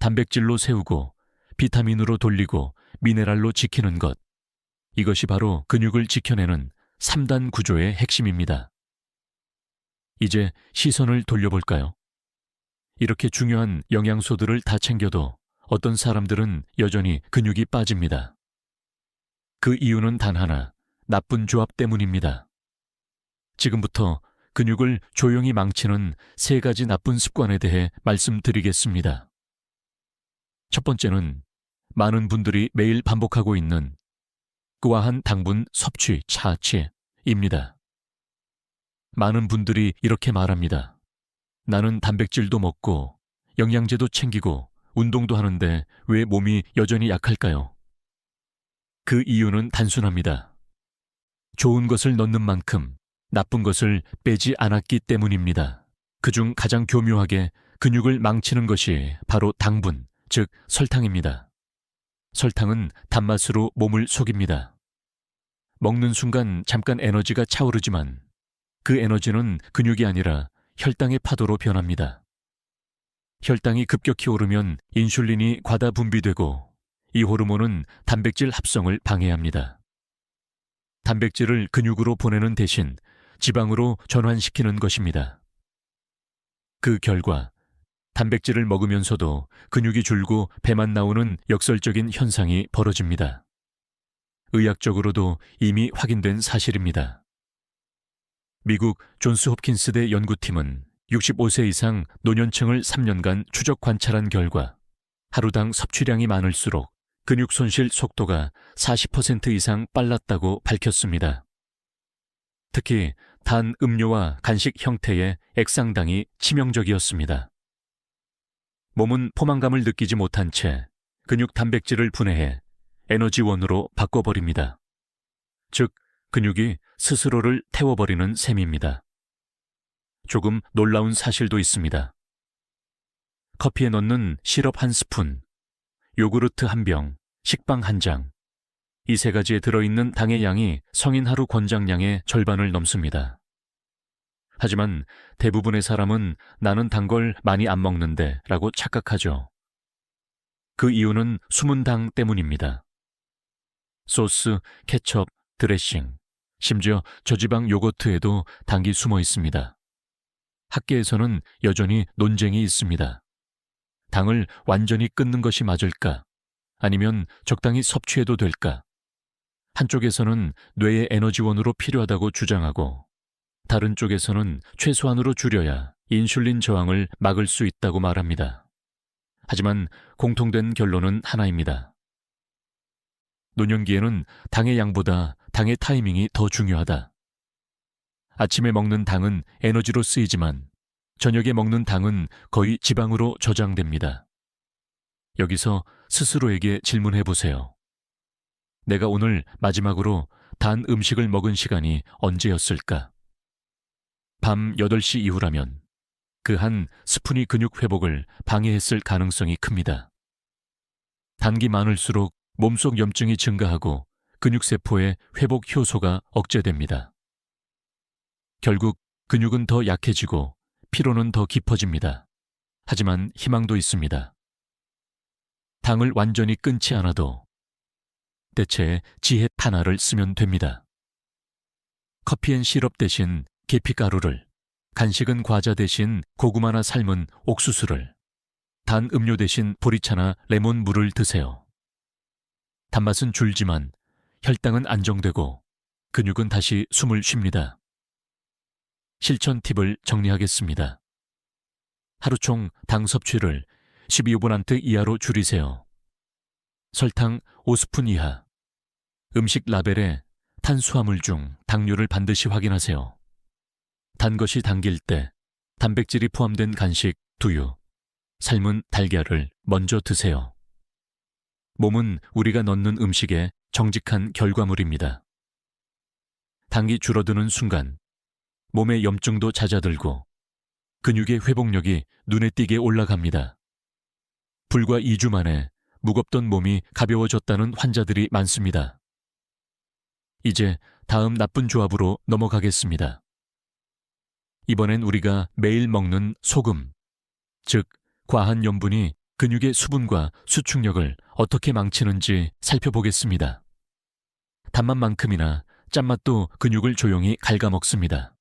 단백질로 세우고 비타민으로 돌리고 미네랄로 지키는 것. 이것이 바로 근육을 지켜내는 3단 구조의 핵심입니다. 이제 시선을 돌려볼까요? 이렇게 중요한 영양소들을 다 챙겨도 어떤 사람들은 여전히 근육이 빠집니다. 그 이유는 단 하나, 나쁜 조합 때문입니다. 지금부터 근육을 조용히 망치는 3가지 나쁜 습관에 대해 말씀드리겠습니다. 첫 번째는 많은 분들이 매일 반복하고 있는 과한 당분 섭취 차치입니다. 많은 분들이 이렇게 말합니다. 나는 단백질도 먹고 영양제도 챙기고 운동도 하는데 왜 몸이 여전히 약할까요? 그 이유는 단순합니다. 좋은 것을 넣는 만큼 나쁜 것을 빼지 않았기 때문입니다. 그중 가장 교묘하게 근육을 망치는 것이 바로 당분, 즉 설탕입니다. 설탕은 단맛으로 몸을 속입니다. 먹는 순간 잠깐 에너지가 차오르지만 그 에너지는 근육이 아니라 혈당의 파도로 변합니다. 혈당이 급격히 오르면 인슐린이 과다 분비되고 이 호르몬은 단백질 합성을 방해합니다. 단백질을 근육으로 보내는 대신 지방으로 전환시키는 것입니다. 그 결과 단백질을 먹으면서도 근육이 줄고 배만 나오는 역설적인 현상이 벌어집니다. 의학적으로도 이미 확인된 사실입니다. 미국 존스 홉킨스대 연구팀은 65세 이상 노년층을 3년간 추적 관찰한 결과 하루당 섭취량이 많을수록 근육 손실 속도가 40% 이상 빨랐다고 밝혔습니다. 특히 단 음료와 간식 형태의 액상당이 치명적이었습니다. 몸은 포만감을 느끼지 못한 채 근육 단백질을 분해해 에너지원으로 바꿔버립니다. 즉, 근육이 스스로를 태워버리는 셈입니다. 조금 놀라운 사실도 있습니다. 커피에 넣는 시럽 한 스푼, 요구르트 한 병, 식빵 한 장. 이 3가지에 들어있는 당의 양이 성인 하루 권장량의 절반을 넘습니다. 하지만 대부분의 사람은 나는 단 걸 많이 안 먹는데 라고 착각하죠. 그 이유는 숨은 당 때문입니다. 소스, 케첩, 드레싱, 심지어 저지방 요거트에도 당이 숨어 있습니다. 학계에서는 여전히 논쟁이 있습니다. 당을 완전히 끊는 것이 맞을까? 아니면 적당히 섭취해도 될까? 한쪽에서는 뇌의 에너지원으로 필요하다고 주장하고 다른 쪽에서는 최소한으로 줄여야 인슐린 저항을 막을 수 있다고 말합니다. 하지만 공통된 결론은 하나입니다. 노년기에는 당의 양보다 당의 타이밍이 더 중요하다. 아침에 먹는 당은 에너지로 쓰이지만 저녁에 먹는 당은 거의 지방으로 저장됩니다. 여기서 스스로에게 질문해 보세요. 내가 오늘 마지막으로 단 음식을 먹은 시간이 언제였을까? 밤 8시 이후라면 그 한 스푼이 근육 회복을 방해했을 가능성이 큽니다. 단기 많을수록 몸속 염증이 증가하고 근육세포의 회복 효소가 억제됩니다. 결국 근육은 더 약해지고 피로는 더 깊어집니다. 하지만 희망도 있습니다. 당을 완전히 끊지 않아도 대체 지혜 하나를 쓰면 됩니다. 커피엔 시럽 대신 계피가루를, 간식은 과자 대신 고구마나 삶은 옥수수를, 단 음료 대신 보리차나 레몬물을 드세요. 단맛은 줄지만 혈당은 안정되고 근육은 다시 숨을 쉽니다. 실천 팁을 정리하겠습니다. 하루 총 당 섭취를 12오분한테 이하로 줄이세요. 설탕 5스푼 이하. 음식 라벨에 탄수화물 중 당류를 반드시 확인하세요. 단 것이 당길 때 단백질이 포함된 간식, 두유, 삶은 달걀을 먼저 드세요. 몸은 우리가 넣는 음식의 정직한 결과물입니다. 당이 줄어드는 순간 몸의 염증도 잦아들고 근육의 회복력이 눈에 띄게 올라갑니다. 불과 2주 만에 무겁던 몸이 가벼워졌다는 환자들이 많습니다. 이제 다음 나쁜 조합으로 넘어가겠습니다. 이번엔 우리가 매일 먹는 소금, 즉 과한 염분이 근육의 수분과 수축력을 어떻게 망치는지 살펴보겠습니다. 단맛만큼이나 짠맛도 근육을 조용히 갉아먹습니다.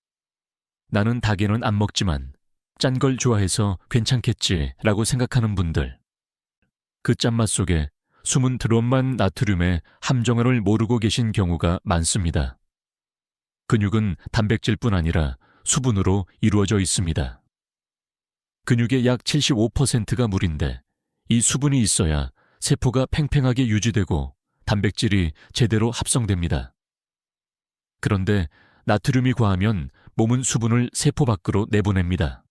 나는 닭에는 안 먹지만 짠 걸 좋아해서 괜찮겠지라고 생각하는 분들. 그 짠맛 속에 숨은 드럼만 나트륨의 함정을 모르고 계신 경우가 많습니다. 근육은 단백질뿐 아니라 수분으로 이루어져 있습니다. 근육의 약 75%가 물인데 이 수분이 있어야 세포가 팽팽하게 유지되고 단백질이 제대로 합성됩니다. 그런데 나트륨이 과하면 몸은 수분을 세포 밖으로 내보냅니다.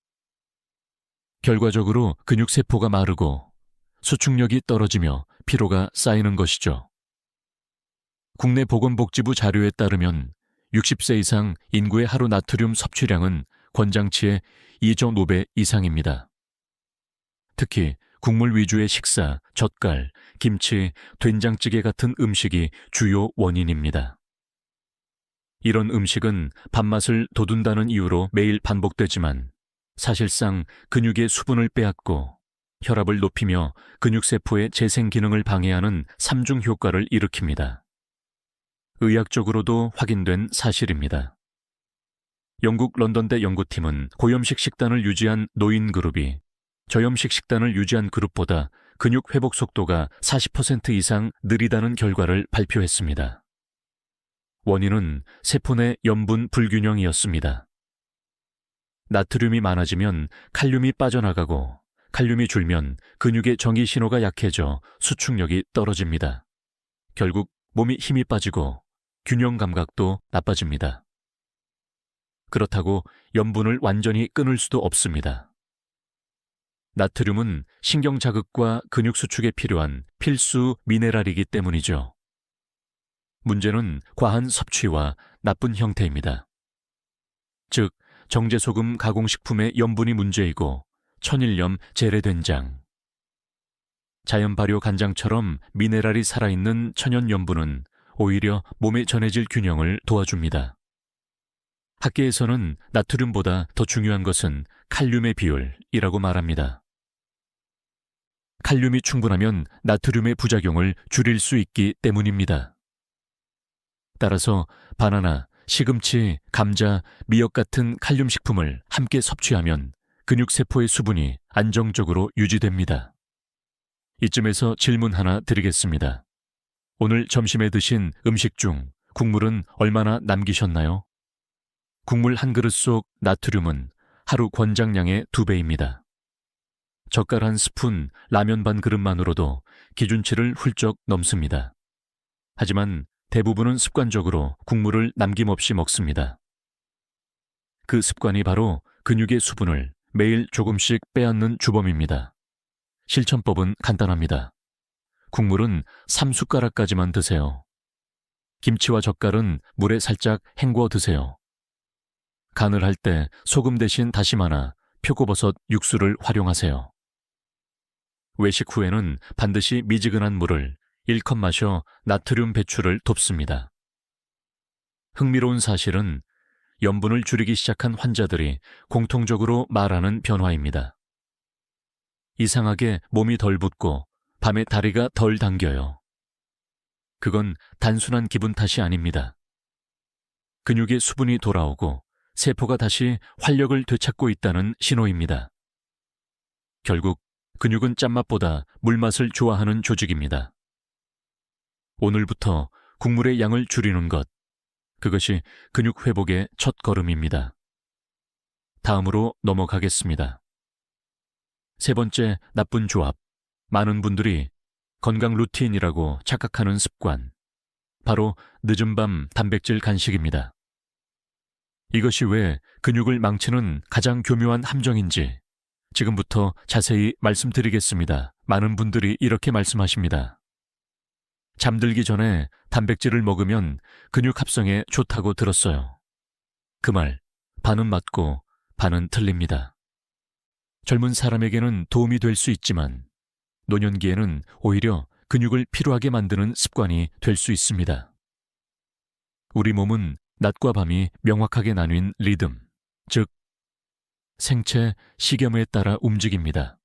결과적으로 근육세포가 마르고 수축력이 떨어지며 피로가 쌓이는 것이죠. 국내 보건복지부 자료에 따르면 60세 이상 인구의 하루 나트륨 섭취량은 권장치의 2.5배 이상입니다. 특히 국물 위주의 식사, 젓갈, 김치, 된장찌개 같은 음식이 주요 원인입니다. 이런 음식은 밥맛을 돋운다는 이유로 매일 반복되지만 사실상 근육의 수분을 빼앗고 혈압을 높이며 근육세포의 재생 기능을 방해하는 3중 효과를 일으킵니다. 의학적으로도 확인된 사실입니다. 영국 런던대 연구팀은 고염식 식단을 유지한 노인 그룹이 저염식 식단을 유지한 그룹보다 근육 회복 속도가 40% 이상 느리다는 결과를 발표했습니다. 원인은 세포 내 염분 불균형이었습니다. 나트륨이 많아지면 칼륨이 빠져나가고 칼륨이 줄면 근육의 정이 신호가 약해져 수축력이 떨어집니다. 결국 몸이 힘이 빠지고 균형 감각도 나빠집니다. 그렇다고 염분을 완전히 끊을 수도 없습니다. 나트륨은 신경 자극과 근육 수축에 필요한 필수 미네랄이기 때문이죠. 문제는 과한 섭취와 나쁜 형태입니다. 즉, 정제소금 가공식품의 염분이 문제이고 천일염 재래된장, 자연 발효 간장처럼 미네랄이 살아있는 천연염분은 오히려 몸에 전해질 균형을 도와줍니다. 학계에서는 나트륨보다 더 중요한 것은 칼륨의 비율이라고 말합니다. 칼륨이 충분하면 나트륨의 부작용을 줄일 수 있기 때문입니다. 따라서 바나나, 시금치, 감자, 미역 같은 칼륨 식품을 함께 섭취하면 근육세포의 수분이 안정적으로 유지됩니다. 이쯤에서 질문 하나 드리겠습니다. 오늘 점심에 드신 음식 중 국물은 얼마나 남기셨나요? 국물 한 그릇 속 나트륨은 하루 권장량의 2배입니다. 젓갈 한 스푼, 라면 반 그릇만으로도 기준치를 훌쩍 넘습니다. 하지만 대부분은 습관적으로 국물을 남김없이 먹습니다. 그 습관이 바로 근육의 수분을 매일 조금씩 빼앗는 주범입니다. 실천법은 간단합니다. 국물은 3숟가락까지만 드세요. 김치와 젓갈은 물에 살짝 헹궈 드세요. 간을 할 때 소금 대신 다시마나 표고버섯 육수를 활용하세요. 외식 후에는 반드시 미지근한 물을 1컵 마셔 나트륨 배출을 돕습니다. 흥미로운 사실은 염분을 줄이기 시작한 환자들이 공통적으로 말하는 변화입니다. 이상하게 몸이 덜 붓고 밤에 다리가 덜 당겨요. 그건 단순한 기분 탓이 아닙니다. 근육의 수분이 돌아오고 세포가 다시 활력을 되찾고 있다는 신호입니다. 결국 근육은 짠맛보다 물맛을 좋아하는 조직입니다. 오늘부터 국물의 양을 줄이는 것, 그것이 근육 회복의 첫 걸음입니다. 다음으로 넘어가겠습니다. 세 번째 나쁜 조합. 많은 분들이 건강 루틴이라고 착각하는 습관. 바로 늦은 밤 단백질 간식입니다. 이것이 왜 근육을 망치는 가장 교묘한 함정인지 지금부터 자세히 말씀드리겠습니다. 많은 분들이 이렇게 말씀하십니다. 잠들기 전에 단백질을 먹으면 근육 합성에 좋다고 들었어요. 그 말, 반은 맞고 반은 틀립니다. 젊은 사람에게는 도움이 될 수 있지만 노년기에는 오히려 근육을 피로하게 만드는 습관이 될 수 있습니다. 우리 몸은 낮과 밤이 명확하게 나뉜 리듬, 즉 생체 식염에 따라 움직입니다.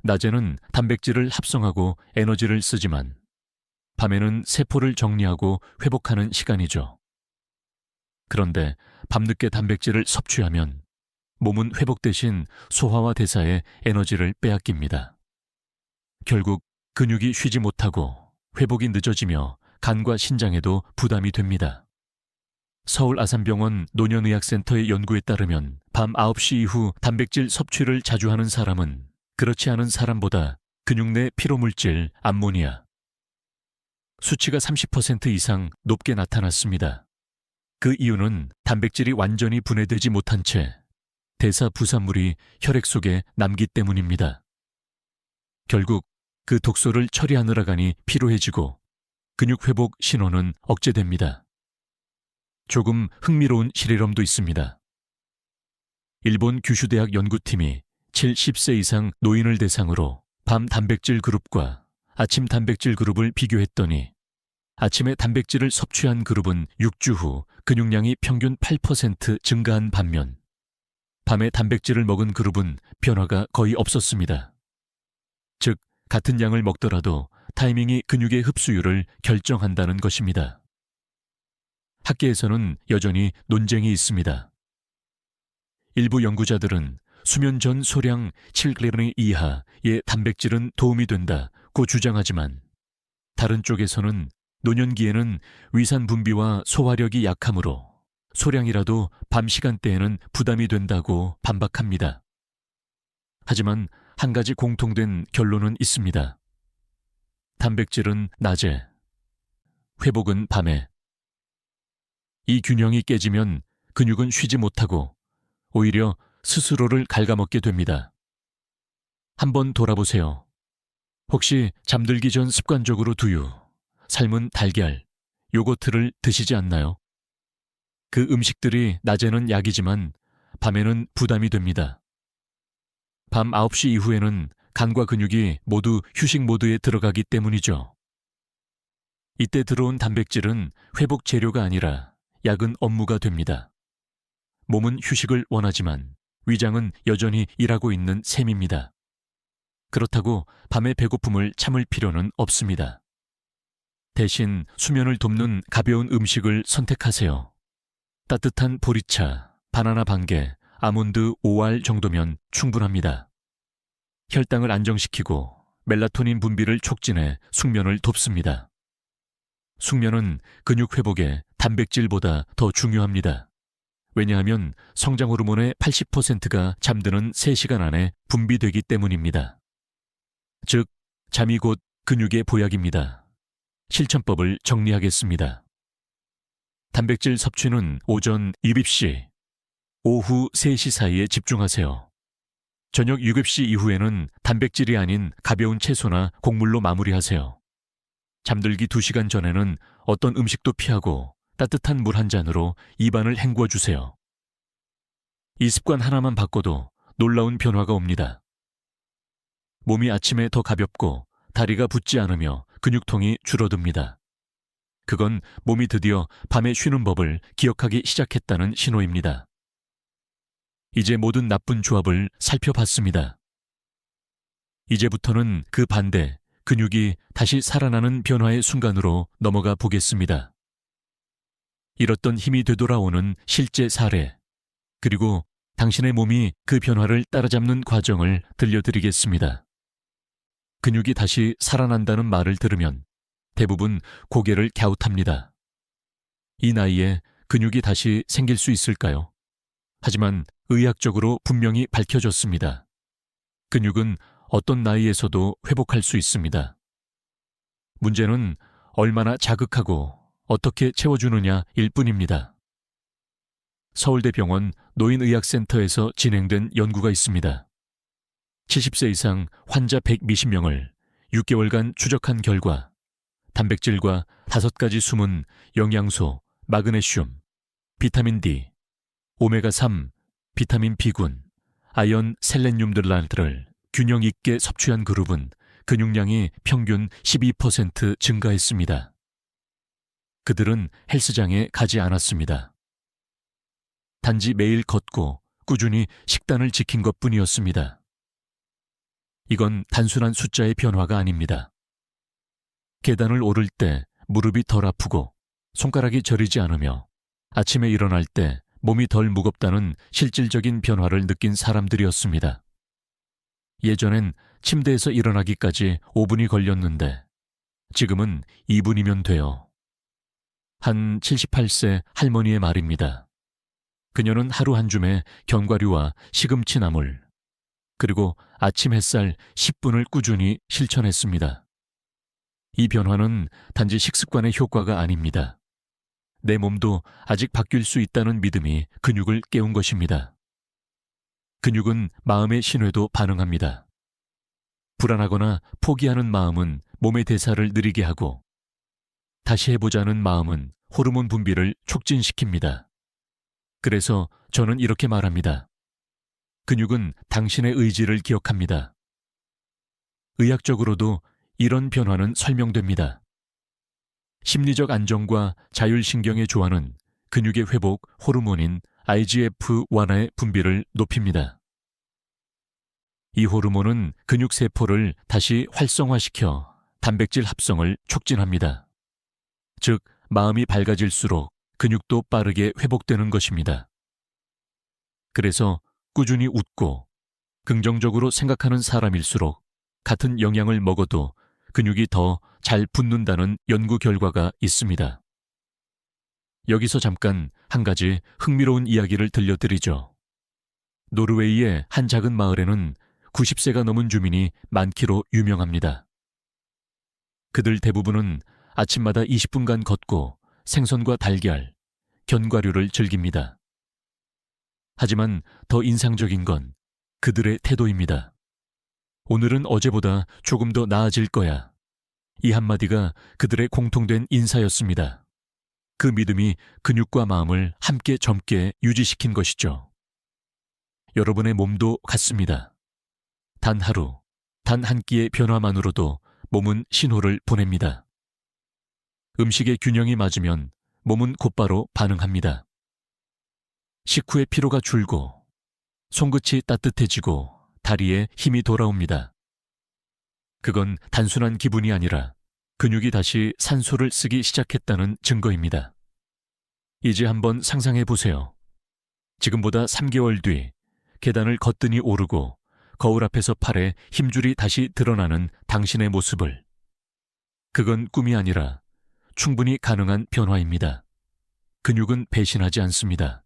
낮에는 단백질을 합성하고 에너지를 쓰지만 밤에는 세포를 정리하고 회복하는 시간이죠. 그런데 밤늦게 단백질을 섭취하면 몸은 회복 대신 소화와 대사에 에너지를 빼앗깁니다. 결국 근육이 쉬지 못하고 회복이 늦어지며 간과 신장에도 부담이 됩니다. 서울 아산병원 노년의학센터의 연구에 따르면 밤 9시 이후 단백질 섭취를 자주 하는 사람은 그렇지 않은 사람보다 근육 내 피로물질 암모니아 수치가 30% 이상 높게 나타났습니다. 그 이유는 단백질이 완전히 분해되지 못한 채 대사 부산물이 혈액 속에 남기 때문입니다. 결국 그 독소를 처리하느라 가니 피로해지고 근육 회복 신호는 억제됩니다. 조금 흥미로운 실험도 있습니다. 일본 규슈대학 연구팀이 70세 이상 노인을 대상으로 밤 단백질 그룹과 아침 단백질 그룹을 비교했더니 아침에 단백질을 섭취한 그룹은 6주 후 근육량이 평균 8% 증가한 반면 밤에 단백질을 먹은 그룹은 변화가 거의 없었습니다. 즉, 같은 양을 먹더라도 타이밍이 근육의 흡수율을 결정한다는 것입니다. 학계에서는 여전히 논쟁이 있습니다. 일부 연구자들은 수면 전 소량 7g 이하의 단백질은 도움이 된다고 주장하지만 다른 쪽에서는 노년기에는 위산 분비와 소화력이 약하므로 소량이라도 밤 시간대에는 부담이 된다고 반박합니다. 하지만 한 가지 공통된 결론은 있습니다. 단백질은 낮에, 회복은 밤에. 이 균형이 깨지면 근육은 쉬지 못하고 오히려 스스로를 갉아먹게 됩니다. 한번 돌아보세요. 혹시 잠들기 전 습관적으로 두유, 삶은 달걀, 요거트를 드시지 않나요? 그 음식들이 낮에는 약이지만 밤에는 부담이 됩니다. 밤 9시 이후에는 간과 근육이 모두 휴식 모드에 들어가기 때문이죠. 이때 들어온 단백질은 회복 재료가 아니라 약은 업무가 됩니다. 몸은 휴식을 원하지만 위장은 여전히 일하고 있는 셈입니다. 그렇다고 밤의 배고픔을 참을 필요는 없습니다. 대신 수면을 돕는 가벼운 음식을 선택하세요. 따뜻한 보리차, 바나나 반개, 아몬드 5알 정도면 충분합니다. 혈당을 안정시키고 멜라토닌 분비를 촉진해 숙면을 돕습니다. 숙면은 근육 회복에 단백질보다 더 중요합니다. 왜냐하면 성장 호르몬의 80%가 잠드는 3시간 안에 분비되기 때문입니다. 즉, 잠이 곧 근육의 보약입니다. 실천법을 정리하겠습니다. 단백질 섭취는 오전 7시, 오후 3시 사이에 집중하세요. 저녁 6시 이후에는 단백질이 아닌 가벼운 채소나 곡물로 마무리하세요. 잠들기 2시간 전에는 어떤 음식도 피하고 따뜻한 물 한 잔으로 입안을 헹궈 주세요. 이 습관 하나만 바꿔도 놀라운 변화가 옵니다. 몸이 아침에 더 가볍고 다리가 붓지 않으며 근육통이 줄어듭니다. 그건 몸이 드디어 밤에 쉬는 법을 기억하기 시작했다는 신호입니다. 이제 모든 나쁜 조합을 살펴봤습니다. 이제부터는 그 반대, 근육이 다시 살아나는 변화의 순간으로 넘어가 보겠습니다. 잃었던 힘이 되돌아오는 실제 사례, 그리고 당신의 몸이 그 변화를 따라잡는 과정을 들려드리겠습니다. 근육이 다시 살아난다는 말을 들으면 대부분 고개를 갸웃합니다. 이 나이에 근육이 다시 생길 수 있을까요? 하지만 의학적으로 분명히 밝혀졌습니다. 근육은 어떤 나이에서도 회복할 수 있습니다. 문제는 얼마나 자극하고 어떻게 채워주느냐일 뿐입니다. 서울대병원 노인의학센터에서 진행된 연구가 있습니다. 70세 이상 환자 120명을 6개월간 추적한 결과 단백질과 5가지 숨은 영양소, 마그네슘, 비타민 D, 오메가3, 비타민 B군, 아연, 셀레늄들을 균형 있게 섭취한 그룹은 근육량이 평균 12% 증가했습니다. 그들은 헬스장에 가지 않았습니다. 단지 매일 걷고 꾸준히 식단을 지킨 것뿐이었습니다. 이건 단순한 숫자의 변화가 아닙니다. 계단을 오를 때 무릎이 덜 아프고 손가락이 저리지 않으며 아침에 일어날 때 몸이 덜 무겁다는 실질적인 변화를 느낀 사람들이었습니다. 예전엔 침대에서 일어나기까지 5분이 걸렸는데 지금은 2분이면 돼요. 한 78세 할머니의 말입니다. 그녀는 하루 한 줌에 견과류와 시금치 나물, 그리고 아침 햇살 10분을 꾸준히 실천했습니다. 이 변화는 단지 식습관의 효과가 아닙니다. 내 몸도 아직 바뀔 수 있다는 믿음이 근육을 깨운 것입니다. 근육은 마음의 신호에도 반응합니다. 불안하거나 포기하는 마음은 몸의 대사를 느리게 하고 다시 해보자는 마음은 호르몬 분비를 촉진시킵니다. 그래서 저는 이렇게 말합니다. 근육은 당신의 의지를 기억합니다. 의학적으로도 이런 변화는 설명됩니다. 심리적 안정과 자율신경의 조화는 근육의 회복 호르몬인 IGF-1의 분비를 높입니다. 이 호르몬은 근육세포를 다시 활성화시켜 단백질 합성을 촉진합니다. 즉, 마음이 밝아질수록 근육도 빠르게 회복되는 것입니다. 그래서 꾸준히 웃고 긍정적으로 생각하는 사람일수록 같은 영양을 먹어도 근육이 더 잘 붙는다는 연구 결과가 있습니다. 여기서 잠깐 한 가지 흥미로운 이야기를 들려드리죠. 노르웨이의 한 작은 마을에는 90세가 넘은 주민이 많기로 유명합니다. 그들 대부분은 아침마다 20분간 걷고 생선과 달걀, 견과류를 즐깁니다. 하지만 더 인상적인 건 그들의 태도입니다. 오늘은 어제보다 조금 더 나아질 거야. 이 한마디가 그들의 공통된 인사였습니다. 그 믿음이 근육과 마음을 함께 젊게 유지시킨 것이죠. 여러분의 몸도 같습니다. 단 하루, 단 한 끼의 변화만으로도 몸은 신호를 보냅니다. 음식의 균형이 맞으면 몸은 곧바로 반응합니다. 식후에 피로가 줄고 손끝이 따뜻해지고 다리에 힘이 돌아옵니다. 그건 단순한 기분이 아니라 근육이 다시 산소를 쓰기 시작했다는 증거입니다. 이제 한번 상상해 보세요. 지금보다 3개월 뒤 계단을 거뜬히 오르고 거울 앞에서 팔에 힘줄이 다시 드러나는 당신의 모습을. 그건 꿈이 아니라 충분히 가능한 변화입니다. 근육은 배신하지 않습니다.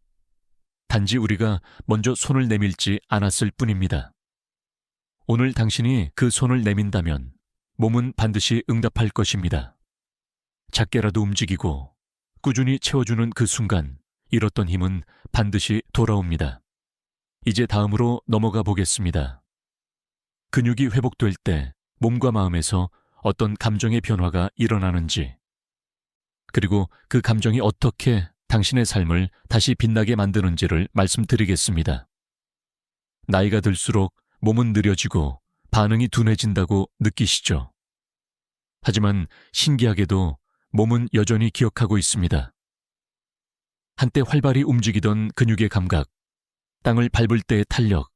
단지 우리가 먼저 손을 내밀지 않았을 뿐입니다. 오늘 당신이 그 손을 내민다면 몸은 반드시 응답할 것입니다. 작게라도 움직이고 꾸준히 채워주는 그 순간 잃었던 힘은 반드시 돌아옵니다. 이제 다음으로 넘어가 보겠습니다. 근육이 회복될 때 몸과 마음에서 어떤 감정의 변화가 일어나는지, 그리고 그 감정이 어떻게 당신의 삶을 다시 빛나게 만드는지를 말씀드리겠습니다. 나이가 들수록 몸은 느려지고 반응이 둔해진다고 느끼시죠? 하지만 신기하게도 몸은 여전히 기억하고 있습니다. 한때 활발히 움직이던 근육의 감각, 땅을 밟을 때의 탄력,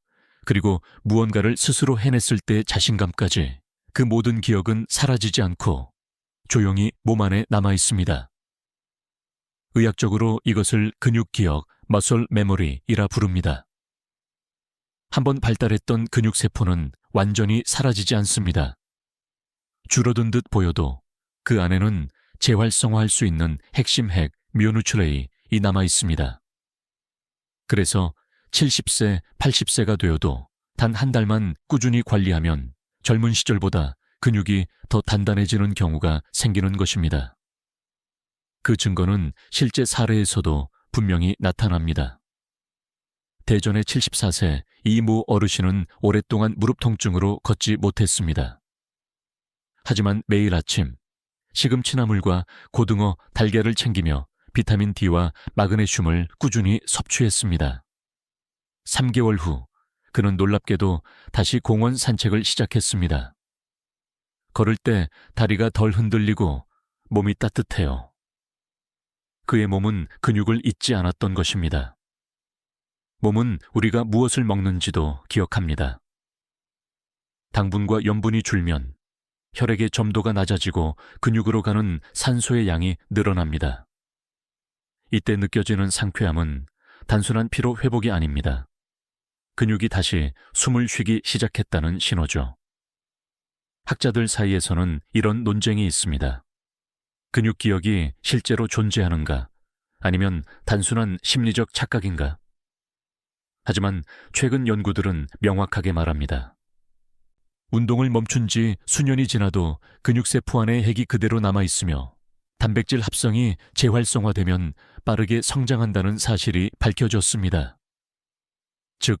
그리고 무언가를 스스로 해냈을 때의 자신감까지 그 모든 기억은 사라지지 않고 조용히 몸 안에 남아 있습니다. 의학적으로 이것을 근육기억, 머슬 메모리이라 부릅니다. 한번 발달했던 근육세포는 완전히 사라지지 않습니다. 줄어든 듯 보여도 그 안에는 재활성화할 수 있는 핵심 핵 묘누트레이 남아 있습니다. 그래서 70세, 80세가 되어도 단 한 달만 꾸준히 관리하면 젊은 시절보다 근육이 더 단단해지는 경우가 생기는 것입니다. 그 증거는 실제 사례에서도 분명히 나타납니다. 대전의 74세 이 모 어르신은 오랫동안 무릎 통증으로 걷지 못했습니다. 하지만 매일 아침 시금치나물과 고등어, 달걀을 챙기며 비타민 D와 마그네슘을 꾸준히 섭취했습니다. 3개월 후 그는 놀랍게도 다시 공원 산책을 시작했습니다. 걸을 때 다리가 덜 흔들리고 몸이 따뜻해요. 그의 몸은 근육을 잊지 않았던 것입니다. 몸은 우리가 무엇을 먹는지도 기억합니다. 당분과 염분이 줄면 혈액의 점도가 낮아지고 근육으로 가는 산소의 양이 늘어납니다. 이때 느껴지는 상쾌함은 단순한 피로 회복이 아닙니다. 근육이 다시 숨을 쉬기 시작했다는 신호죠. 학자들 사이에서는 이런 논쟁이 있습니다. 근육 기억이 실제로 존재하는가, 아니면 단순한 심리적 착각인가? 하지만 최근 연구들은 명확하게 말합니다. 운동을 멈춘 지 수년이 지나도 근육세포 안에 핵이 그대로 남아있으며 단백질 합성이 재활성화되면 빠르게 성장한다는 사실이 밝혀졌습니다. 즉,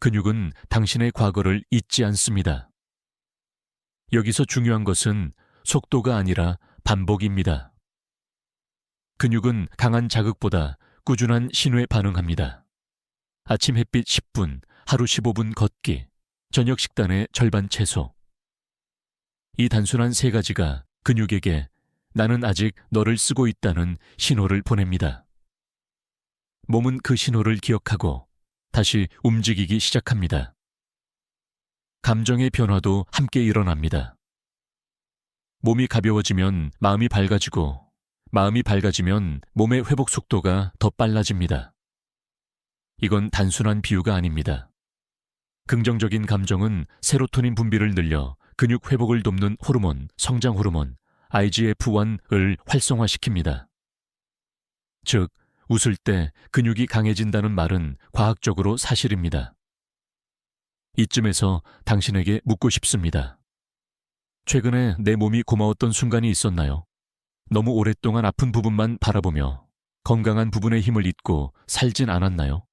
근육은 당신의 과거를 잊지 않습니다. 여기서 중요한 것은 속도가 아니라 반복입니다. 근육은 강한 자극보다 꾸준한 신호에 반응합니다. 아침 햇빛 10분, 하루 15분 걷기, 저녁 식단의 절반 채소. 이 단순한 세 가지가 근육에게 나는 아직 너를 쓰고 있다는 신호를 보냅니다. 몸은 그 신호를 기억하고 다시 움직이기 시작합니다. 감정의 변화도 함께 일어납니다. 몸이 가벼워지면 마음이 밝아지고, 마음이 밝아지면 몸의 회복 속도가 더 빨라집니다. 이건 단순한 비유가 아닙니다. 긍정적인 감정은 세로토닌 분비를 늘려 근육 회복을 돕는 호르몬, 성장 호르몬, IGF-1을 활성화시킵니다. 즉, 웃을 때 근육이 강해진다는 말은 과학적으로 사실입니다. 이쯤에서 당신에게 묻고 싶습니다. 최근에 내 몸이 고마웠던 순간이 있었나요? 너무 오랫동안 아픈 부분만 바라보며 건강한 부분의 힘을 잊고 살진 않았나요?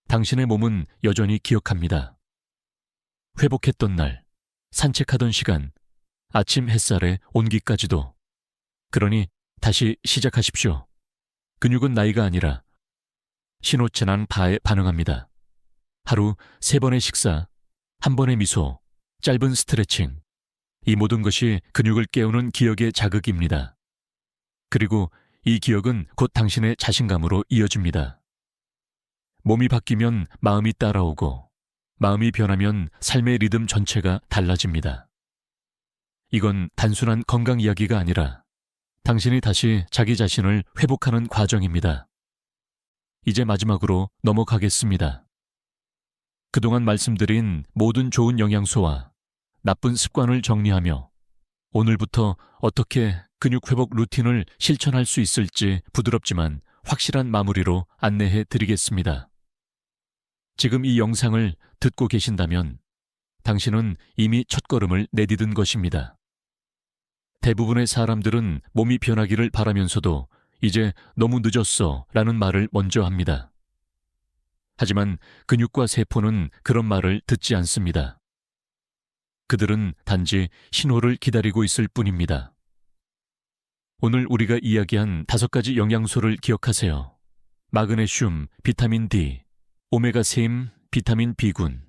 당신의 몸은 여전히 기억합니다. 회복했던 날, 산책하던 시간, 아침 햇살의 온기까지도. 그러니 다시 시작하십시오. 근육은 나이가 아니라 신호체 난 바에 반응합니다. 하루 3번의 식사, 1번의 미소, 짧은 스트레칭. 이 모든 것이 근육을 깨우는 기억의 자극입니다. 그리고 이 기억은 곧 당신의 자신감으로 이어집니다. 몸이 바뀌면 마음이 따라오고, 마음이 변하면 삶의 리듬 전체가 달라집니다. 이건 단순한 건강 이야기가 아니라 당신이 다시 자기 자신을 회복하는 과정입니다. 이제 마지막으로 넘어가겠습니다. 그동안 말씀드린 모든 좋은 영양소와 나쁜 습관을 정리하며 오늘부터 어떻게 근육 회복 루틴을 실천할 수 있을지 부드럽지만 확실한 마무리로 안내해 드리겠습니다. 지금 이 영상을 듣고 계신다면 당신은 이미 첫걸음을 내디딘 것입니다. 대부분의 사람들은 몸이 변하기를 바라면서도 이제 너무 늦었어 라는 말을 먼저 합니다. 하지만 근육과 세포는 그런 말을 듣지 않습니다. 그들은 단지 신호를 기다리고 있을 뿐입니다. 오늘 우리가 이야기한 5가지 영양소를 기억하세요. 마그네슘, 비타민 D, 오메가3, 비타민 B군,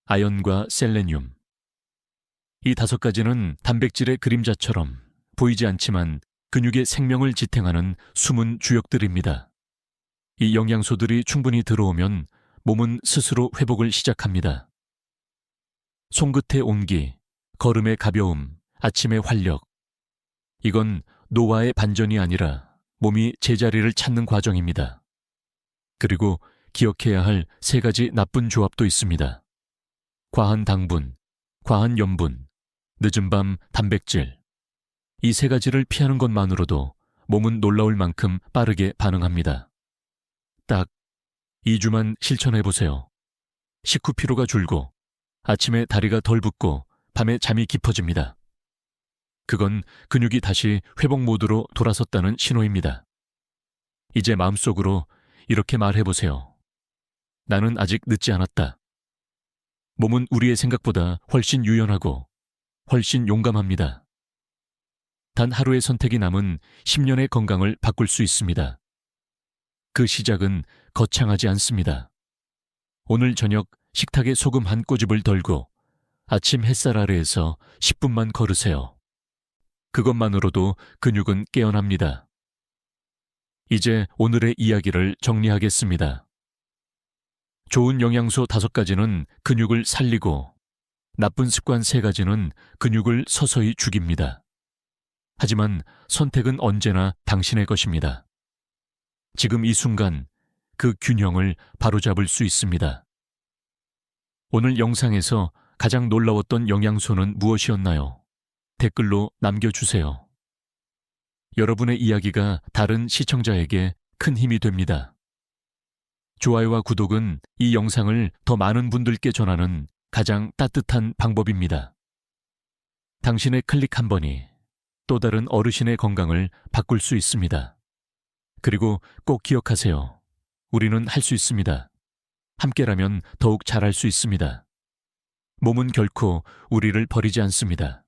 아연과 셀레늄. 이 5가지는 단백질의 그림자처럼 보이지 않지만 근육의 생명을 지탱하는 숨은 주역들입니다. 이 영양소들이 충분히 들어오면 몸은 스스로 회복을 시작합니다. 손끝의 온기, 걸음의 가벼움, 아침의 활력. 이건 노화의 반전이 아니라 몸이 제자리를 찾는 과정입니다. 그리고 기억해야 할 3가지 나쁜 조합도 있습니다. 과한 당분, 과한 염분, 늦은 밤 단백질. 이 3가지를 피하는 것만으로도 몸은 놀라울 만큼 빠르게 반응합니다. 딱 2주만 실천해보세요. 식후 피로가 줄고 아침에 다리가 덜 붓고 밤에 잠이 깊어집니다. 그건 근육이 다시 회복 모드로 돌아섰다는 신호입니다. 이제 마음속으로 이렇게 말해보세요. 나는 아직 늦지 않았다. 몸은 우리의 생각보다 훨씬 유연하고 훨씬 용감합니다. 단 하루의 선택이 남은 10년의 건강을 바꿀 수 있습니다. 그 시작은 거창하지 않습니다. 오늘 저녁 식탁에 소금 한 꼬집을 덜고 아침 햇살 아래에서 10분만 걸으세요. 그것만으로도 근육은 깨어납니다. 이제 오늘의 이야기를 정리하겠습니다. 좋은 영양소 5가지는 근육을 살리고 나쁜 습관 3가지는 근육을 서서히 죽입니다. 하지만 선택은 언제나 당신의 것입니다. 지금 이 순간 그 균형을 바로잡을 수 있습니다. 오늘 영상에서 가장 놀라웠던 영양소는 무엇이었나요? 댓글로 남겨주세요. 여러분의 이야기가 다른 시청자에게 큰 힘이 됩니다. 좋아요와 구독은 이 영상을 더 많은 분들께 전하는 가장 따뜻한 방법입니다. 당신의 클릭 한 번이 또 다른 어르신의 건강을 바꿀 수 있습니다. 그리고 꼭 기억하세요. 우리는 할 수 있습니다. 함께라면 더욱 잘할 수 있습니다. 몸은 결코 우리를 버리지 않습니다.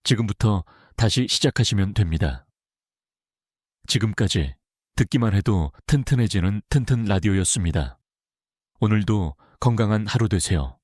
지금부터 다시 시작하시면 됩니다. 지금까지 듣기만 해도 튼튼해지는 튼튼 라디오였습니다. 오늘도 건강한 하루 되세요.